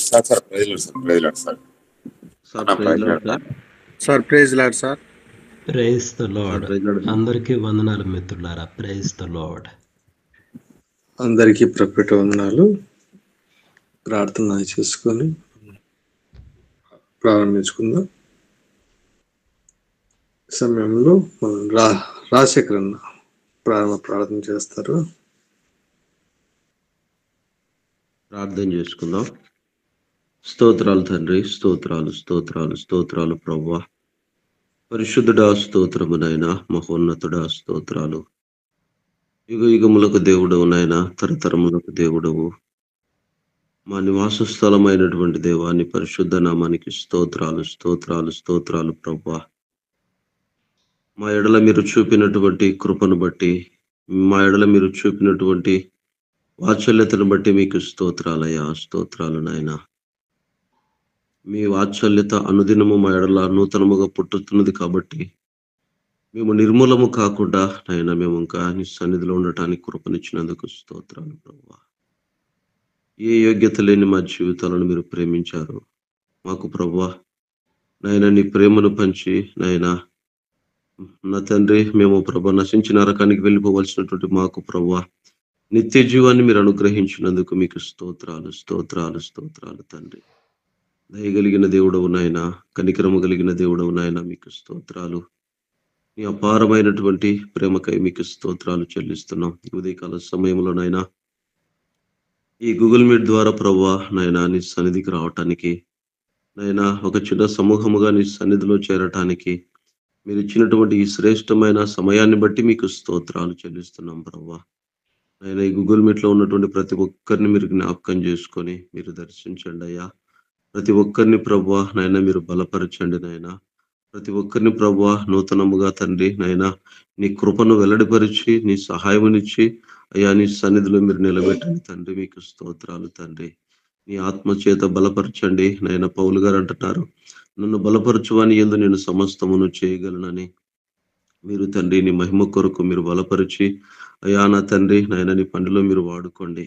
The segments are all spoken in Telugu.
Sir praise lord sir. Sir అన్న praise praise lord lord. Sir. Sir praise lord sir. Praise the sir lord. Praise lord. అందరికీ వందనాలు మిత్రులారా. Praise the lord. అందరికీ ప్రకృతి వందనాలు. ప్రార్థన చేసుకొని ప్రారంభించుకుందాం. సమయంలో మనం రాజశేఖర్ అన్న ప్రార్థన చేస్తారు. ప్రార్థన చేసుకుందాం. స్తోత్రాలు తండ్రి, స్తోత్రాలు స్తోత్రాలు స్తోత్రాలు ప్రభువా. పరిశుద్ధుడా స్తోత్రము నాయనా, మహోన్నతుడా స్తోత్రాలు. యుగ యుగములకు దేవుడవు నాయనా, తరతరములకు దేవుడవు. మా నివాస స్థలమైనటువంటి దేవాన్ని పరిశుద్ధ నామానికి స్తోత్రాలు స్తోత్రాలు స్తోత్రాలు ప్రభువా. మా ఎడల మీరు చూపినటువంటి కృపను బట్టి, మా ఎడల మీరు చూపినటువంటి వాత్సల్యతను బట్టి మీకు స్తోత్రాలయ్యా, స్తోత్రాలు నాయనా. మీ వాత్సల్యత అనుదినము మా ఎడల నూతనముగా పుట్టుతున్నది కాబట్టి మేము నిర్మూలము కాకుండా నాయన మేము ఇంకా నీ సన్నిధిలో ఉండటానికి కృపనిచ్చినందుకు స్తోత్రాలు ప్రభువా. ఏ యోగ్యత లేని మా జీవితాలను మీరు ప్రేమించారు మాకు ప్రభువా. నాయన నీ ప్రేమను పంచి నాయన నా తండ్రి, మేము ప్రభా నశించిన నరకానికి వెళ్ళిపోవలసినటువంటి మాకు ప్రభువా నిత్య జీవాన్ని మీరు అనుగ్రహించినందుకు మీకు స్తోత్రాలు స్తోత్రాలు స్తోత్రాలు తండ్రి. దయగలిగిన దేవుడవు నాయన, కనికరము కలిగిన దేవుడవు నాయన, మీకు స్తోత్రాలు. నీ అపారమైనటువంటి ప్రేమకై మీకు స్తోత్రాలు చెల్లిస్తున్నాం. ఉదయకాల సమయంలో నాయన ఈ గూగుల్ మీట్ ద్వారా ప్రభువా నాయన నీ సన్నిధికి రావటానికి, నాయన ఒక చిన్న సమూహముగా నీ సన్నిధిలో చేరటానికి మీరు ఇచ్చినటువంటి ఈ శ్రేష్టమైన సమయాన్ని బట్టి మీకు స్తోత్రాలు చెల్లిస్తున్నాం ప్రభువా. నాయన ఈ గూగుల్ మీట్ లో ఉన్నటువంటి ప్రతి ఒక్కరిని మీరు జ్ఞాపకం చేసుకొని మీరు దర్శించండి అయ్యా. ప్రతి ఒక్కరిని ప్రభువా నాయన మీరు బలపరచండి నాయన. ప్రతి ఒక్కరిని ప్రభువా నూతనముగా తండ్రి నాయన నీ కృపను వెల్లడిపరిచి నీ సహాయమునిచ్చి అయ్యా నీ సన్నిధిలో మీరు నిలబెట్టండి తండ్రి. మీకు స్తోత్రాలు తండ్రి. నీ ఆత్మ చేత బలపరచండి నాయన. పౌలు గారు అంటున్నారు, నన్ను బలపరచువాని యందు నేను సమస్తమును చేయగలనని. మీరు తండ్రి నీ మహిమ కొరకు మీరు బలపరిచి అయ్యా నా తండ్రి నాయన నీ పనిలో మీరు వాడుకోండి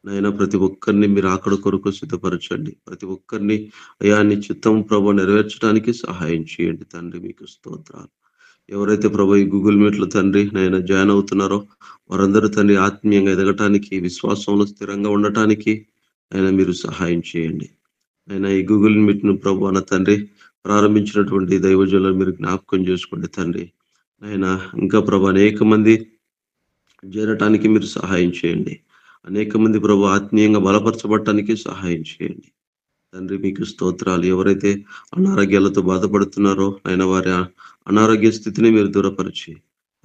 నాయన. ప్రతి ఒక్కరిని మీరు ఆకడ కొరకు సిద్ధపరచండి. ప్రతి ఒక్కరిని అయ్యా నీ చిత్తం ప్రభు నెరవేర్చడానికి సహాయం చేయండి తండ్రి. మీకు స్తోత్రాలు. ఎవరైతే ప్రభు ఈ గూగుల్ మీట్లో తండ్రి నాయన జాయిన్ అవుతున్నారో వారందరూ తండ్రి ఆత్మీయంగా ఎదగటానికి, విశ్వాసంలో స్థిరంగా ఉండటానికి ఆయన మీరు సహాయం చేయండి. ఆయన ఈ గూగుల్ మీట్ ను ప్రభు అన్న తండ్రి ప్రారంభించినటువంటి దైవజనులను మీరు జ్ఞాపకం చేసుకోండి తండ్రి. ఆయన ఇంకా ప్రభు అనేక మంది చేరటానికి మీరు సహాయం చేయండి. అనేక మంది ప్రభు ఆత్మీయంగా బలపరచబడటానికి సహాయం చేయండి తండ్రి. మీకు స్తోత్రాలు. ఎవరైతే అనారోగ్యాలతో బాధపడుతున్నారో ఆయన వారి అనారోగ్య స్థితిని మీరు దూరపరిచి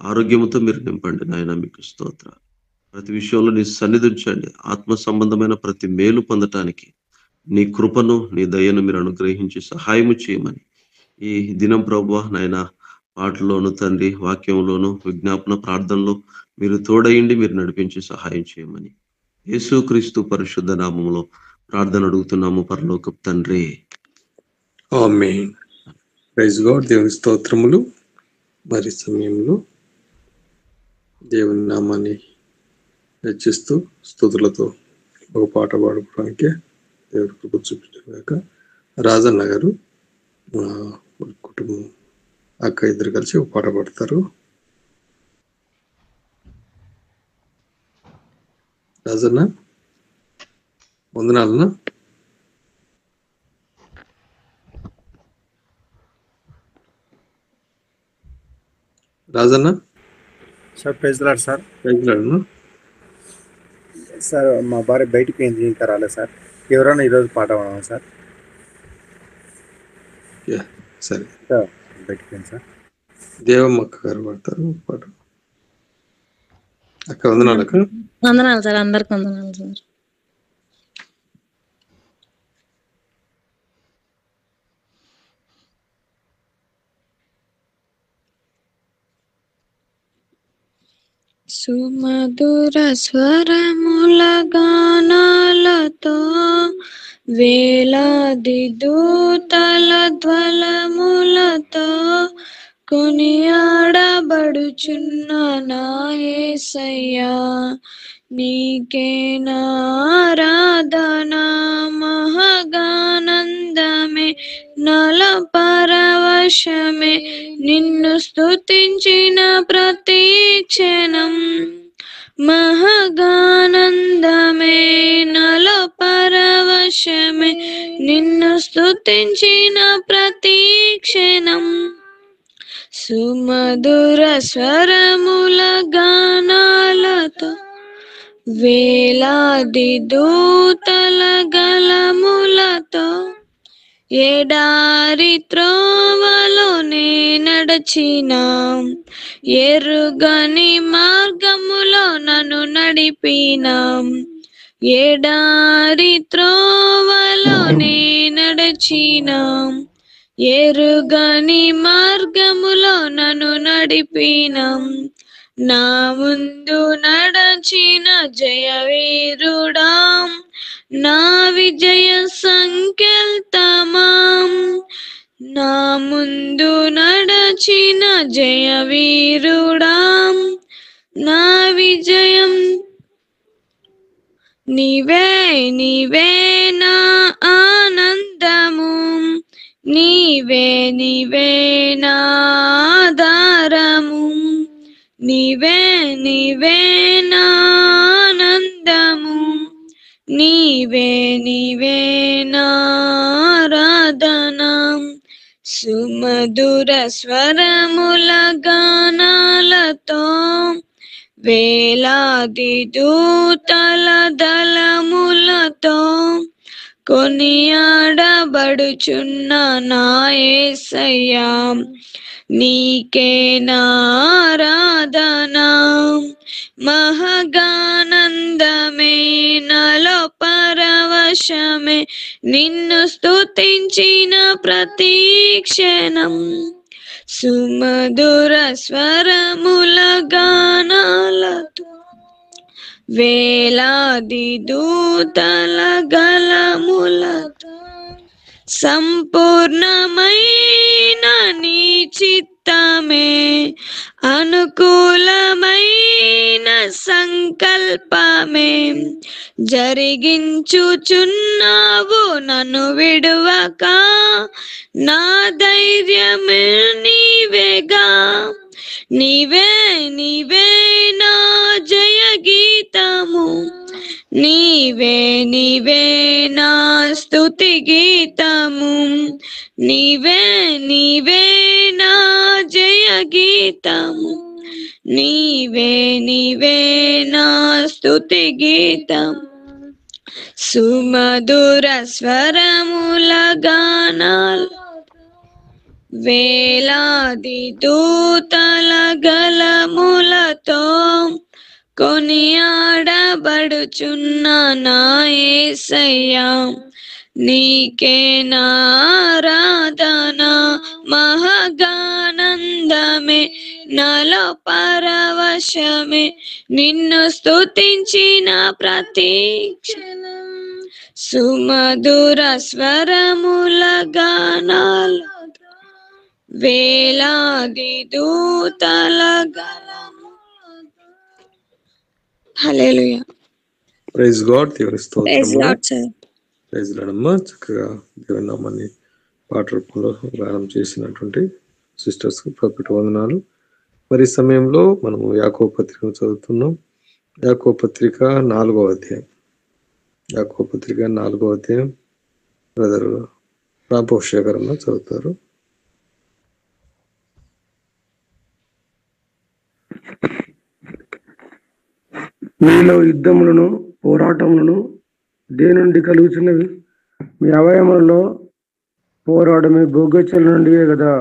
ఆరోగ్యంతో మీరు నింపండి నాయన. మీకు స్తోత్రాలు. ప్రతి విషయంలో నీ సన్నిధి ఉంచండి. ఆత్మ సంబంధమైన ప్రతి మేలు పొందటానికి నీ కృపను నీ దయను మీరు అనుగ్రహించి సహాయము చేయమని ఈ దినం ప్రభువా నాయన పాటలోను తండ్రి, వాక్యంలోను, విజ్ఞాపన ప్రార్థనలో మీరు తోడయండి, మీరు నడిపించి సహాయం చేయమని యేసుక్రీస్తు పరిశుద్ధ నామములో ప్రార్థన అడుగుతున్నాము పరలోకపు తండ్రి. ఆమేన్. Praise God. దేవుని స్తోత్రములు. మరి సమయంలో దేవుని నామాన్ని హెచ్చిస్తూ స్తుతులతో ఒక పాట పాడుకోవడానికి దేవుడి కృప చూపించాక రాజన్న గారు కుటుంబం అక్క ఇద్దరు కలిసి ఒక పాట పాడతారు. రాజన్న వందనాలన్నా. Rajanna sir praise lord sir. Praise lord అన్న. సార్ మా భార్య బయటికి పోయింది, ఇంకా రాలేదు సార్. ఎవరైనా ఈరోజు పాట పాడమా సార్? సరే, బయటికి పోయింది సార్. దేవమ్మ అక్క గారు పాడతారు పాట. అక్క వందనాలు. అక్క వందనాలు సార్. అందరికి వందనాలు సార్. సుమధుర స్వరముల గానాలతో వేలాది దూతల ధ్వలములతో కొనియాడబడుచున్న నా యేసయ్యా, నీకే నారాధన మహగానందమే నల పరవశమే, నిన్ను స్తుతించిన ప్రతి క్షణం మహగానందమే నల పరవశమే, నిన్ను స్తుతించిన ప్రతి క్షణం. సుమధుర స్వరముల గానాలతో వేలాది దూతల గలములతో ఎడారి త్రోవలో నే నడచిన, ఎరుగని మార్గములో నన్ను నడిపిన, ఎడారి త్రోవలో నే నడచిన, ఎరుగని మార్గములో నన్ను నడిపిన, నా ముందు నడచిన జయవీరుడా, నా విజయ సంకేతమా, నా ముందు నడచిన జయవీరుడా, నా విజయం నీవే, నీవే నా ఆనందము, నీవే, నీవే నా ఆధారము, నీవే, నీవే నా ఆనందము, నీవే, నీవే నా ఆరాధన. సుమధుర స్వరముల గానాలతో వేలాది దూతల దళములతో కొనియాడబడుచున్న నా యేసయ్యా, నీకే నారాధన మహగానందమే నలో పరవశమే, నిన్ను స్తుతించిన ప్రతి క్షణం. సుమధుర స్వరముల గానాలతో వేలాది దూతల గలములతో సంపూర్ణమైన నీ చిత్తమే, అనుకూలమైన సంకల్పమే జరిగించుచున్నావు నన్ను విడువక, నా ధైర్యమే నీవేగా, నీవే, నీవే నా జయ గీతము, నీవే, నీవే నా స్తుతి గీతము, నీవే, నీవే నా జయ గీతము, నీవే, నీవే నా స్తుతి గీతం. సుమధుర స్వరముల గానాలు వేలాది దూతల గలములతో కొనియాడబడుచున్న నా యేసయ్యా, నీకే నారాధన మహగానందమే నాలో పరవశమే, నిన్ను స్తుతించిన ప్రతి క్షణం. సుమధుర స్వరముల గానాలు వేలాది దూతల గలములతో. హల్లెలూయా. Praise God. దేవుని ప్రైజ్ స్తోత్రములు. Lord sir. ప్రైజ్ లార్డమ్మా. చక్కగా దేవుని నామాన్ని పాట రూపంలో గానం చేసినటువంటి సిస్టర్స్ కు ప్రకట వందనాలు. మరి ఈ సమయంలో మనము యాకోబు పత్రికను చదువుతున్నాం. యాకోబు పత్రిక 4వ అధ్యాయం. యాకోబు పత్రిక 4వ అధ్యాయం బ్రదర్ రాంపోషేఖరమ్మ చదువుతారు. మీలో యుద్ధములను పోరాటములను దేని నుండి కలుగుతున్నవి? మీ అవయములలో పోరాడమే భోగచ్చల నుండియే కదా.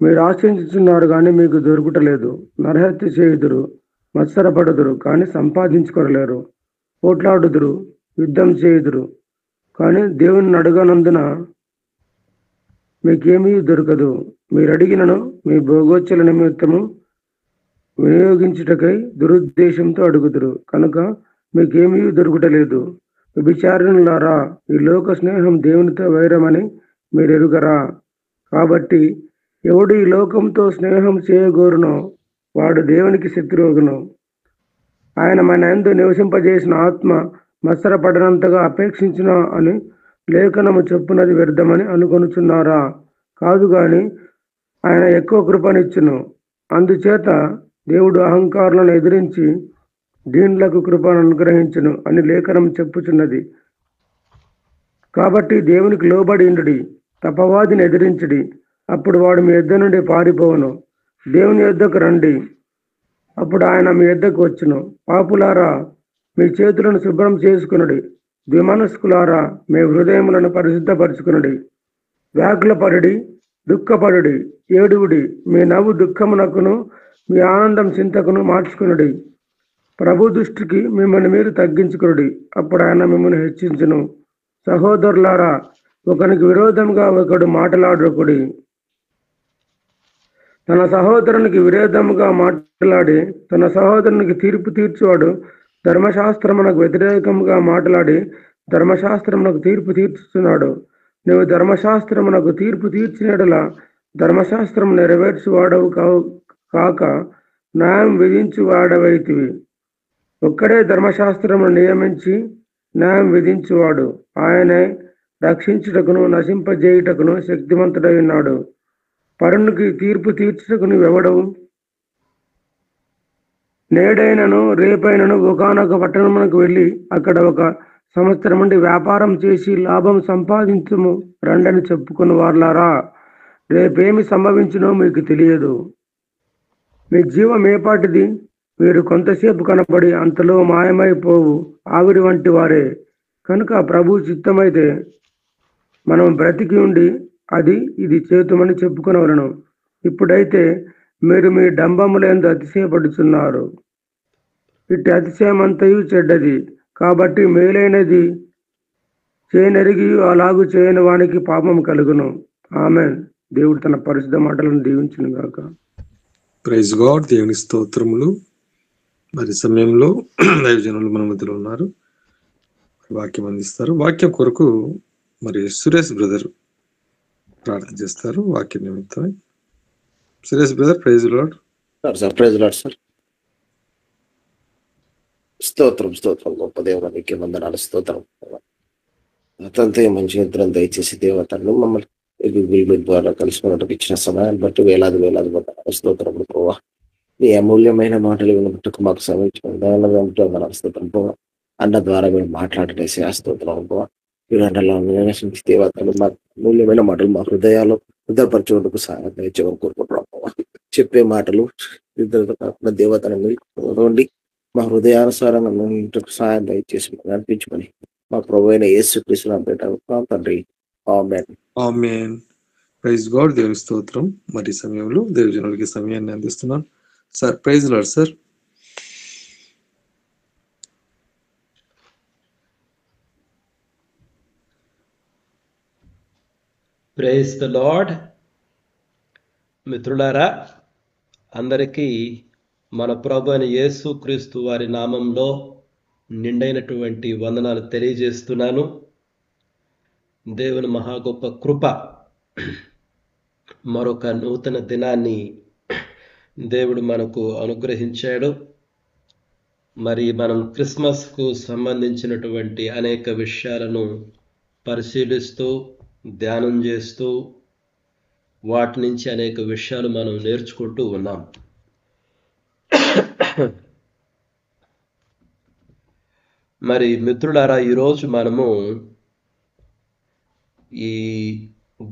మీరు ఆశించుతున్నారు కానీ మీకు దొరుకుటలేదు, నరహత్య చేయుదురు, మత్సరపడుదురు కానీ సంపాదించుకోలేరు, పోట్లాడుదురు, యుద్ధం చేయుదురు కానీ దేవుని అడగనందున మీకేమీ దొరకదు. మీరు అడిగినను మీ భోగోచ్చల నిమిత్తము వినియోగించుటకై దురుద్దేశంతో అడుగుదురు కనుక మీకేమీ దొరుకుటలేదు. విచారణలారా, ఈ లోక స్నేహం దేవునితో వైరమని మీరు ఎరుగరా? కాబట్టి ఎవడు ఈ లోకంతో స్నేహం చేయగోరునో వాడు దేవునికి శత్రువుగును. ఆయన మన యందు నివసింపజేసిన ఆత్మ మత్సరపడనంతగా అపేక్షించిన అని లేఖనము చెప్పున్నది వ్యర్థమని అనుకొనుచున్నారా? కాదు గాని ఆయన ఎక్కువ కృపనిచ్చును. అందుచేత దేవుడు అహంకారులను ఎదిరించి దీనులకు కృపను అనుగ్రహించును అని లేఖనం చెప్పుచున్నది. కాబట్టి దేవునికి లోబడి ఉండుడి, తపవాదిని ఎదిరించుడి, అప్పుడు వాడు మీ యొద్ద నుండి పారిపోవును. దేవుని యొద్దకు రండి, అప్పుడు ఆయన మీ యొద్దకు వచ్చును. పాపులారా, మీ చేతులను శుభ్రం చేసుకునుడి, ద్విమనస్కులారా, మీ హృదయములను పరిశుద్ధపరచుకునుడి. వ్యాకులపడుడి, దుఃఖపడుడి, ఏడువుడి, మీ నవ్వు దుఃఖమునకును మీ ఆనందం చింతకును మార్చుకునుడి. ప్రభు దృష్టికి మిమ్మల్ని మీరు తగ్గించుకునుడి, అప్పుడు ఆయన మిమ్మల్ని హెచ్చించును. సహోదరులారా, ఒకనికి విరోధంగా ఒకడు మాట్లాడకుడి. తన సహోదరునికి విరోధముగా మాట్లాడి తన సహోదరునికి తీర్పు తీర్చువాడు ధర్మశాస్త్రమునకు వ్యతిరేకముగా మాట్లాడి ధర్మశాస్త్రమునకు తీర్పు తీర్చుతున్నాడు. నువ్వు ధర్మశాస్త్రమునకు తీర్పు తీర్చినట్లా ధర్మశాస్త్రము నెరవేర్చువాడవు కాక న్యాయం విధించువాడవైతివి. ఒక్కడే ధర్మశాస్త్రమును నియమించి న్యాయం విధించువాడు. ఆయనే రక్షించుటకును నశింపజేయుటకును శక్తిమంతుడై ఉన్నాడు. పరునికి తీర్పు తీర్చుటకు నువ్వెవడవు? నేడైనను రేపైనను ఒకనొక పట్టణమునకు వెళ్ళి అక్కడ ఒక సంవత్సరం నుండి వ్యాపారం చేసి లాభం సంపాదించుము రండని చెప్పుకుని వార్లారా. రేపేమి సంభవించునో మీకు తెలియదు. మీ జీవం ఏపాటిది? మీరు కొంతసేపు కనపడి అంతలో మాయమైపోవు ఆవిరి వంటి వారే. కనుక ప్రభు చిత్తమైతే మనం బ్రతికి ఉండి అది ఇది చేతుమని చెప్పుకునవలను. ఇప్పుడైతే మీరు మీ డంబములందు అతిశయపడుచున్నారు. ఇట్టి అతిశయమంతయు చెడ్డది. కాబట్టి మేలైనది చేయనెరిగి అలాగూ చేయని వానికి పాపం కలుగును. ఆమేన్. దేవుడు తన పరిశుద్ధ మాటలను దీవించును గాక. Praise God. దేవుని స్తోత్రములు. మరి సమయంలో దైవజనులు మన మధ్యలో ఉన్నారు, వాక్యం అందిస్తారు. వాక్యం కొరకు మరి సురేష్ బ్రదర్ ప్రార్థన చేస్తారు వాక్య నిమిత్తమై. Suresh brother, praise lord. Sir praise lord sir. స్తోత్రం స్తోత్రం. గొప్ప దేవునికి వందనాలు. స్తోత్రం. అతంతే మంచి నిద్రను దయచేసి దేవతను మమ్మల్ని గూగుల్ ద్వారా కలుసుకున్నట్టు ఇచ్చిన సమయాన్ని బట్టి వేలాది వందనాలు స్తోత్రములు పోవా. మీ అమూల్యమైన మాటలు వినట్టుకు మాకు సమయించిన స్తోత్రం పోవా. అన్న ద్వారా మీరు మాట్లాడేసి ఆ స్తోత్రం పోవా. వీరంటలో దేవతలు మా మూల్యమైన మాటలు మా హృదయాలు హృదయపరచుకుంటూ సహాయం దయచేయమని కోరుకుంటున్నాం పోవా. చెప్పే మాటలు దేవతను మీరు మా హృదయానుసారంగా ఇంటికి సహాయం దయచేసి అనిపించుకొని మా ప్రభు అయిన యేసుక్రీస్తు నామమున పెట్టుకుంటున్నాం తండ్రి. ఆమేన్. ఆమేన్. Praise God. దేవుని స్తోత్రం. మరి సమయంలో దేవజనులకి సమయాన్ని అందిస్తున్నాను. Sir, praise lord sir. Praise the lord. మిత్రులారా, అందరికీ మన ప్రభు అయిన యేసు క్రీస్తు వారి నామంలో నిండైనటువంటి వందనాలు తెలియజేస్తున్నాను. దేవుని మహా గొప్ప కృప, మరొక నూతన దినాన్ని దేవుడు మనకు అనుగ్రహించాడు. మరి మనం క్రిస్మస్కు సంబంధించినటువంటి అనేక విషయాలను పరిశీలిస్తూ ధ్యానం చేస్తూ వాటి నుంచి అనేక విషయాలు మనం నేర్చుకుంటూ ఉన్నాం. మరి మిత్రులారా, ఈరోజు మనము ఈ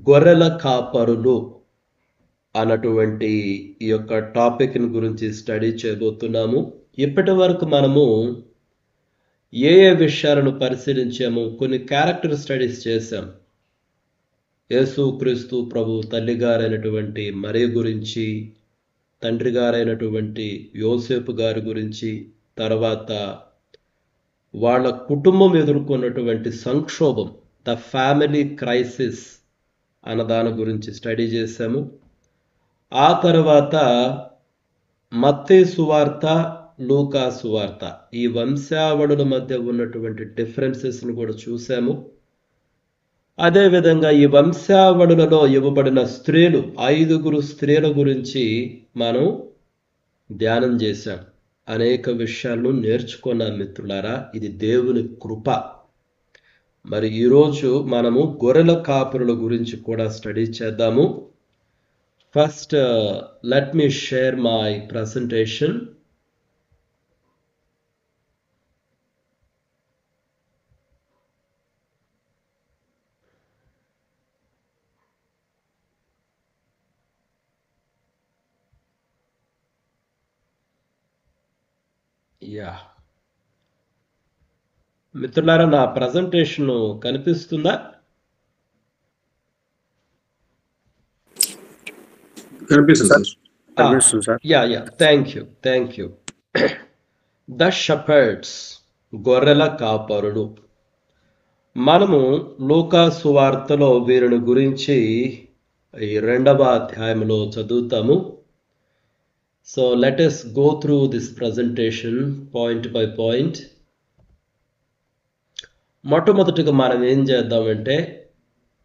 గొర్రెల కాపరులు అన్నటువంటి ఈ యొక్క టాపిక్ని గురించి స్టడీ చేయబోతున్నాము. ఇప్పటి వరకు మనము ఏ విషయాలను పరిశీలించాము? కొన్ని క్యారెక్టర్ స్టడీస్ చేశాం. యేసు క్రీస్తు ప్రభు తల్లి గారైనటువంటి మరియ గురించి, తండ్రి గారైనటువంటి యోసేపు గారి గురించి, తర్వాత వాళ్ళ కుటుంబం ఎదుర్కొన్నటువంటి సంక్షోభం, ద ఫ్యామిలీ క్రైసిస్ అన్న దాని గురించి స్టడీ చేశాము. ఆ తర్వాత మత్తయి సువార్త, లూకా సువార్త, ఈ వంశావళుల మధ్య ఉన్నటువంటి డిఫరెన్సెస్ను కూడా చూసాము. అదేవిధంగా ఈ వంశావళులలో ఇవ్వబడిన స్త్రీలు 5 స్త్రీల గురించి మనం ధ్యానం చేశాం. అనేక విషయాలను నేర్చుకున్నాం మిత్రులారా. ఇది దేవుని కృప. మరి ఈరోజు మనము గొర్రెల కాపురుల గురించి కూడా స్టడీ చేద్దాము. First let me share my presentation. మిత్రులారా, నా ప్రజెంటేషన్ కనిపిస్తుందా? కనిపిస్తుంది sir. Thank you. The shepherd's, గొర్రెల కాపరులు. మనము లూకా సువార్తలో వీరిని గురించి ఈ 2వ అధ్యాయంలో చదువుతాము. So let us go through this presentation point by point. మొట్టమొదటిగా మనం ఏం చేద్దామంటే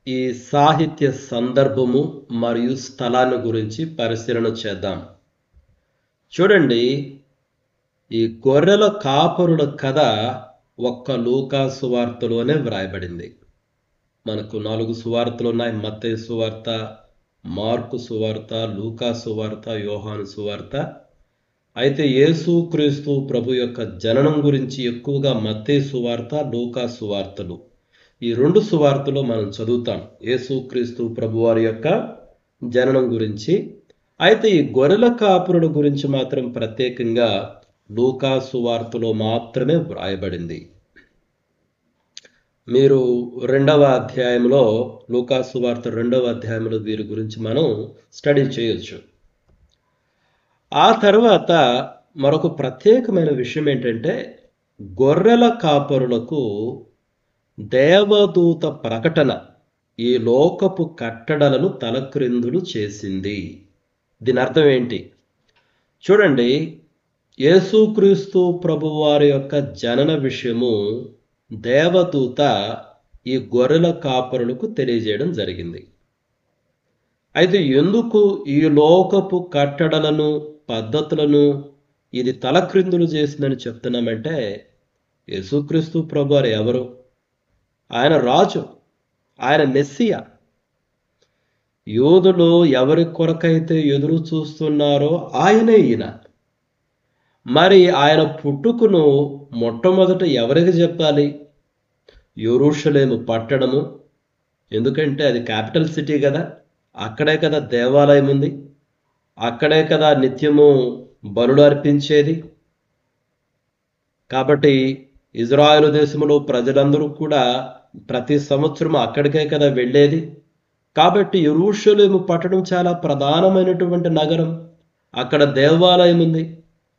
ఈ సాహిత్య సందర్భము మరియు స్థలాన్ని గురించి పరిశీలన చేద్దాం. చూడండి, ఈ గొర్రెల కాపరుల కథ ఒక్క లూకా సువార్తలోనే వ్రాయబడింది. మనకు 4 సువార్తలు ఉన్నాయి. మత్తయి సువార్త, మార్కు సువార్త, లూకా సువార్త, యోహాను సువార్త. అయితే యేసుక్రీస్తు ప్రభు యొక్క జననం గురించి ఎక్కువగా మత్తయి సువార్త, లూకా సువార్తలు, ఈ 2 సువార్తలు మనం చదువుతాం యేసుక్రీస్తు ప్రభు వారి యొక్క జననం గురించి. అయితే ఈ గొర్రెల కాపురుల గురించి మాత్రం ప్రత్యేకంగా లూకా సువార్తలో మాత్రమే వ్రాయబడింది. మీరు 2వ అధ్యాయంలో, లూకా సువార్త 2వ అధ్యాయంలో వీరి గురించి మనం స్టడీ చేయొచ్చు. ఆ తర్వాత మరొక ప్రత్యేకమైన విషయం ఏంటంటే, గొర్రెల కాపరులకు దేవదూత ప్రకటన ఈ లోకపు కట్టడలను తలక్రిందులు చేసింది. దీని అర్థం ఏంటి? చూడండి, యేసుక్రీస్తు ప్రభువారి యొక్క జనన విషయము దేవదూత ఈ గొర్రెల కాపరులకు తెలియజేయడం జరిగింది. అయితే ఎందుకు ఈ లోకపు కట్టడలను, పద్ధతులను ఇది తలక్రిందులు చేసిందని చెప్తున్నామంటే, యేసుక్రీస్తు ప్రభువారు ఎవరు? ఆయన రాజు, ఆయన మెస్సియా. యూదులు ఎవరి కొరకైతే ఎదురు చూస్తున్నారో ఆయనే ఈయన. మరి ఆయన పుట్టుకను మొట్టమొదట ఎవరికి చెప్పాలి? యెరూషలేము పట్టణము. ఎందుకంటే అది క్యాపిటల్ సిటీ కదా, అక్కడే కదా దేవాలయం ఉంది, అక్కడే కదా నిత్యము బలులు అర్పించేది. కాబట్టి ఇజ్రాయెలు దేశంలో ప్రజలందరూ కూడా ప్రతి సంవత్సరం అక్కడికే కదా వెళ్ళేది. కాబట్టి యెరూషలేము పట్టణం చాలా ప్రధానమైనటువంటి నగరం. అక్కడ దేవాలయం ఉంది,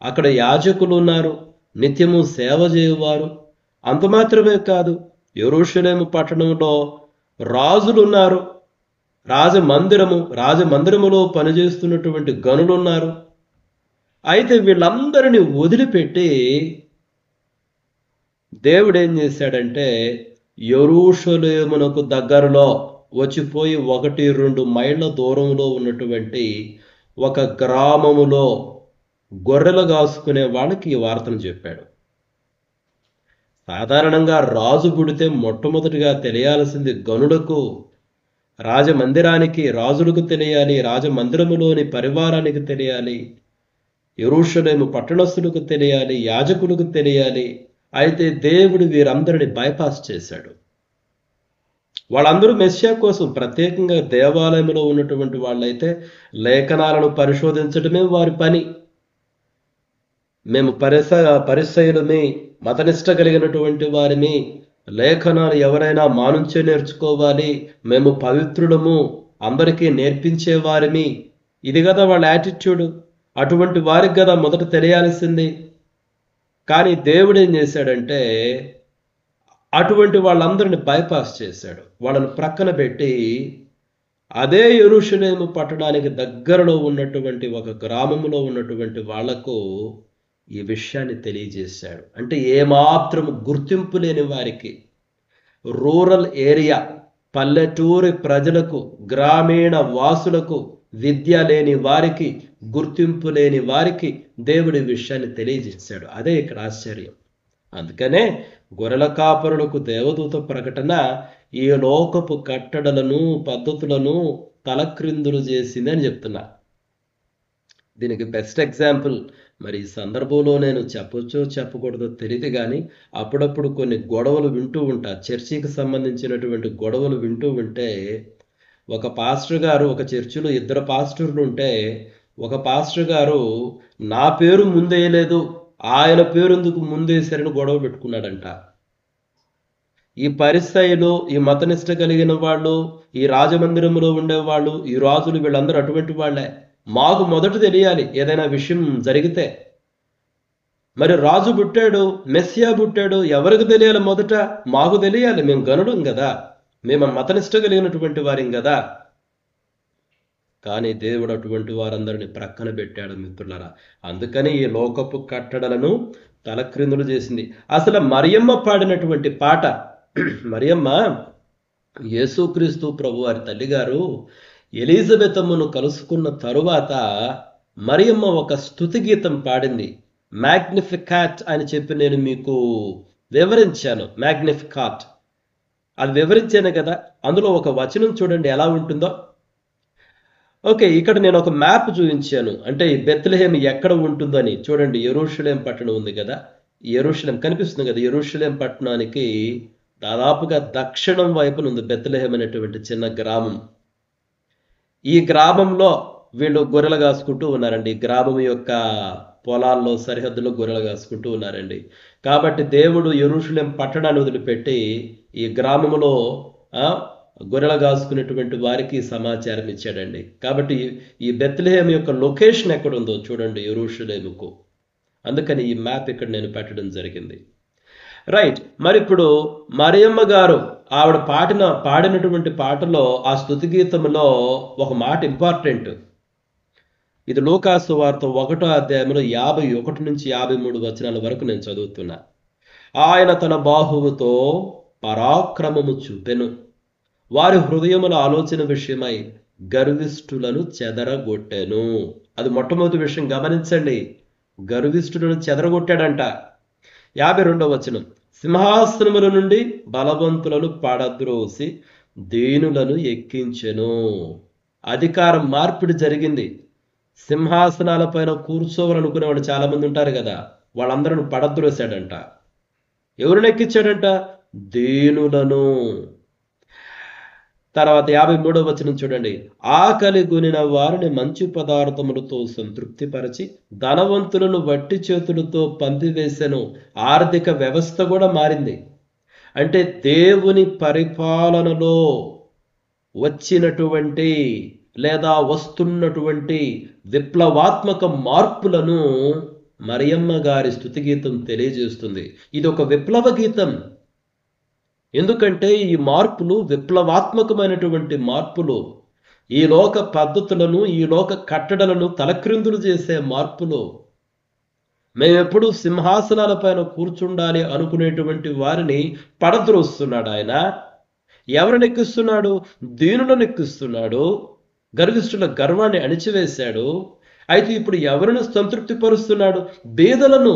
అక్కడ యాజకులు ఉన్నారు, నిత్యము సేవ చేయువారు. అంత మాత్రమే కాదు, యెరూషలేము పట్టణంలో రాజులు ఉన్నారు, రాజమందిరములో పనిచేస్తున్నటువంటి గనులు ఉన్నారు. అయితే వీళ్ళందరినీ వదిలిపెట్టి దేవుడు ఏం చేశాడంటే, యెరూషలేమునకు దగ్గరలో వచ్చిపోయి 1-2 మైళ్ళ దూరంలో ఉన్నటువంటి ఒక గ్రామములో గొర్రెలు కాసుకునే వాళ్ళకి ఈ వార్తను చెప్పాడు. సాధారణంగా రాజు పుడితే మొట్టమొదటిగా తెలియాల్సింది గనులకు, రాజమందిరానికి, రాజులకు తెలియాలి, రాజమందిరములోని పరివారానికి తెలియాలి, యెరూషలేము పట్టణస్థులకు తెలియాలి, యాజకులకు తెలియాలి. అయితే దేవుడు వీరందరిని బైపాస్ చేశాడు. వాళ్ళందరూ మెస్సియా కోసం ప్రత్యేకంగా దేవాలయంలో ఉన్నటువంటి వాళ్ళైతే లేఖనాలను పరిశోధించడమే వారి పని. మేము పరిసయ్యులమే, మతనిష్ట కలిగినటువంటి వారిని, లేఖనాలు ఎవరైనా మా నుంచే నేర్చుకోవాలి, మేము పవిత్రులము, అందరికీ నేర్పించే వారిని. ఇది కదా వాళ్ళ యాటిట్యూడ్. అటువంటి వారికి కదా మొదట తెలియాల్సింది. కానీ దేవుడు ఏం చేశాడంటే, అటువంటి వాళ్ళందరిని బైపాస్ చేశాడు. వాళ్ళని ప్రక్కన పెట్టి అదే యెరూషలేము పట్టణానికి దగ్గరలో ఉన్నటువంటి ఒక గ్రామంలో ఉన్నటువంటి వాళ్లకు ఈ విషయాన్ని తెలియజేశాడు. అంటే ఏమాత్రం గుర్తింపు లేని వారికి, రూరల్ ఏరియా, పల్లెటూరి ప్రజలకు, గ్రామీణ వాసులకు, విద్య లేని వారికి, గుర్తింపు లేని వారికి దేవుడి విషయాన్ని తెలియజేశాడు. అదే ఇక్కడ ఆశ్చర్యం. అందుకనే గొర్రెల కాపరులకు దేవదూత ప్రకటన ఈ లోకపు కట్టడలను, పద్ధతులను తలక్రిందులు చేసింది అని చెప్తున్నా. దీనికి బెస్ట్ ఎగ్జాంపుల్ మరి ఈ సందర్భంలో నేను చెప్పొచ్చో చెప్పకూడదో తెలియదు, కానీ అప్పుడప్పుడు కొన్ని గొడవలు వింటూ ఉంటా. చర్చికి సంబంధించినటువంటి గొడవలు వింటూ ఉంటే, ఒక పాస్టర్ గారు, ఒక చర్చిలో 2 పాస్టర్లు ఉంటే, ఒక పాస్టర్ గారు నా పేరు ముందేయలేదు, ఆయన పేరు ఎందుకు ముందేశారని గొడవ పెట్టుకున్నాడంట. ఈ పరిసయ్యులు, ఈ మతనిష్ట కలిగిన వాళ్ళు, ఈ రాజమందిరంలో ఉండేవాళ్ళు, ఈ రాజులు, వీళ్ళందరూ అటువంటి వాళ్ళే. మాకు మొదట తెలియాలి ఏదైనా విషయం జరిగితే. మరి రాజు పుట్టాడు, మెస్సియా పుట్టాడు, ఎవరికి తెలియాలి? మొదట మాకు తెలియాలి. మేము గనుడం కదా, మేము మతనిష్ట కలిగినటువంటి వారిం కదా. కానీ దేవుడు అటువంటి వారందరిని ప్రక్కన పెట్టాడు మిత్రులారా. అందుకని ఈ లోకపు కట్టడలను తలక్రిందులు చేసింది. అసలు మరియమ్మ పాడినటువంటి పాట, మరియమ్మ యేసుక్రీస్తు ప్రభు వారి తల్లిగారు ఎలిజబెతమ్మను కలుసుకున్న తరువాత మరియమ్మ ఒక స్తుతి గీతం పాడింది. మ్యాగ్నిఫికాట్ అని చెప్పి నేను మీకు వివరించాను. మ్యాగ్నిఫికాట్ అది వివరించాను కదా. అందులో ఒక వచనం చూడండి ఎలా ఉంటుందో. ఓకే, ఇక్కడ నేను ఒక మ్యాప్ చూపించాను. అంటే ఈ బెత్లెహేమ్ ఎక్కడ ఉంటుందని చూడండి. యెరూషలేం పట్టణం ఉంది కదా, యెరూషలేం కనిపిస్తుంది కదా. యెరూషలేం పట్టణానికి దాదాపుగా దక్షిణం వైపున ఉంది బెత్లెహేమ్ అనేటువంటి చిన్న గ్రామం. ఈ గ్రామంలో వీళ్ళు గొర్రెలు కాసుకుంటూ ఉన్నారండి. ఈ గ్రామం యొక్క పొలాల్లో, సరిహద్దులో గొర్రెలు కాసుకుంటూ ఉన్నారండి. కాబట్టి దేవుడు యెరూషలేం పట్టణాన్ని వదిలిపెట్టి ఈ గ్రామంలో గొర్రెలు కాసుకునేటువంటి వారికి సమాచారం ఇచ్చాడండి. కాబట్టి ఈ బెత్లెహేమ్ యొక్క లొకేషన్ ఎక్కడ ఉందో చూడండి, యెరూషలేముకు. అందుకని ఈ మ్యాప్ ఇక్కడ నేను పెట్టడం జరిగింది. రైట్, మరి ఇప్పుడు మరియమ్మ గారు ఆవిడ పాడినటువంటి పాటలో, ఆ స్తుతి గీతంలో ఒక మాట ఇంపార్టెంట్. ఇది లూకాసు వార్త 1వ అధ్యాయంలో 51 నుంచి 53 వచనాల వరకు నేను చదువుతున్నా. ఆయన తన బాహువుతో పరాక్రమము చూపెను, వారి హృదయముల ఆలోచన విషయమై గర్విష్ఠులను చెదరగొట్టెను. అది మొట్టమొదటి విషయం గమనించండి. గర్విష్ఠులను చెదరగొట్టాడంట. 52వ వచనం, సింహాసనముల నుండి బలవంతులను పడద్రోసి దీనులను ఎక్కించెను. అధికారం మార్పిడి జరిగింది. సింహాసనాల పైన కూర్చోవాలనుకునే వాళ్ళు చాలా మంది ఉంటారు కదా, వాళ్ళందరూ పడద్రోసాడంట. ఎవరిని ఎక్కించాడంట? దీనులను. తర్వాత 53వ వచనం చూడండి, ఆకలి గునిన వారిని మంచి పదార్థములతో సంతృప్తిపరిచి ధనవంతులను వట్టి చేతులతో పంపివేసెను. ఆర్థిక వ్యవస్థ కూడా మారింది. అంటే దేవుని పరిపాలనలో వచ్చినటువంటి లేదా వస్తున్నటువంటి విప్లవాత్మక మార్పులను మరియమ్మ గారి స్తుతి గీతం తెలియజేస్తుంది. ఇది ఒక విప్లవ గీతం. ఎందుకంటే ఈ మార్పులు విప్లవాత్మకమైనటువంటి మార్పులు. ఈ లోక పద్ధతులను, ఈ లోక కట్టడలను తలక్రిందులు చేసే మార్పులు. మేమెప్పుడు సింహాసనాల పైన కూర్చుండాలి అనుకునేటువంటి వారిని పడద్రోస్తున్నాడు ఆయన. ఎవరిని ఎక్కిస్తున్నాడు? దీనులను ఎక్కిస్తున్నాడు. గర్విష్ఠుల గర్వాన్ని అణిచివేశాడు. అయితే ఇప్పుడు ఎవరిని సంతృప్తి పరుస్తున్నాడు? బీదలను,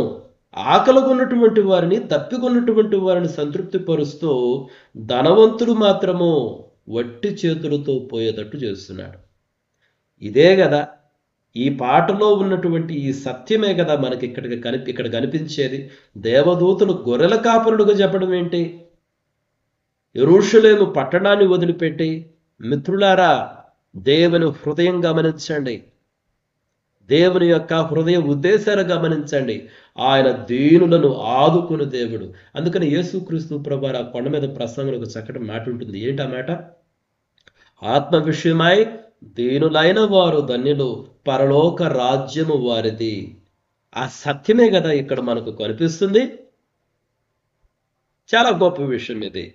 ఆకలిగొన్నటువంటి వారిని, తప్పికొన్నటువంటి వారిని సంతృప్తి పరుస్తూ ధనవంతుడు మాత్రము వట్టి చేతులతో పోయేటట్టు చేస్తున్నాడు. ఇదే కదా ఈ పాటలో ఉన్నటువంటి ఈ సత్యమే కదా మనకి ఇక్కడ కనిపించేది. దేవదూతలు గొర్రెల కాపరుడుగా చెప్పడం ఏంటి? యెరూషలేము పట్టణాన్ని వదిలిపెట్టి, మిత్రులారా దేవుని హృదయం గమనించండి, దేవుని యొక్క హృదయ ఉద్దేశాలు గమనించండి. ఆయన దీనులను ఆదుకుని దేవుడు. అందుకని యేసుక్రీస్తు ప్రభువారు ఆ కొండ మీద ప్రసంగంలో ఒక చక్కటి మాట ఉంటుంది. ఏంటి ఆ మాట? ఆత్మ విషయమై దీనులైన వారు ధన్యులు, పరలోక రాజ్యము వారిది. ఆ సత్యమే కదా ఇక్కడ మనకు కనిపిస్తుంది. చాలా గొప్ప విషయం ఇది.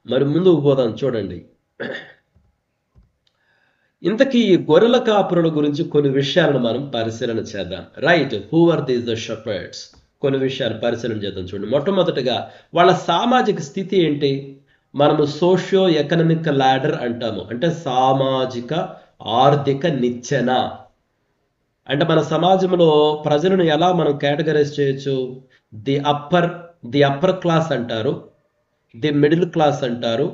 మరి ముందుకు పోదాం చూడండి. ఇంతకీ ఈ గొర్రెల కాపురుల గురించి కొన్ని విషయాలను మనం పరిశీలన చేద్దాం. Right, who are the shepherds? కొన్ని విషయాలు పరిశీలన చేద్దాం. చూడండి, మొట్టమొదటిగా వాళ్ళ సామాజిక స్థితి ఏంటి? మనము సోషియో ఎకనామిక్ ల్యాడర్ అంటాము. అంటే సామాజిక ఆర్థిక నిచ్చెన. అంటే మన సమాజంలో ప్రజలను ఎలా మనం కేటగరైజ్ చేయొచ్చు? ది అప్పర్ క్లాస్ అంటారు, ది మిడిల్ క్లాస్ అంటారు,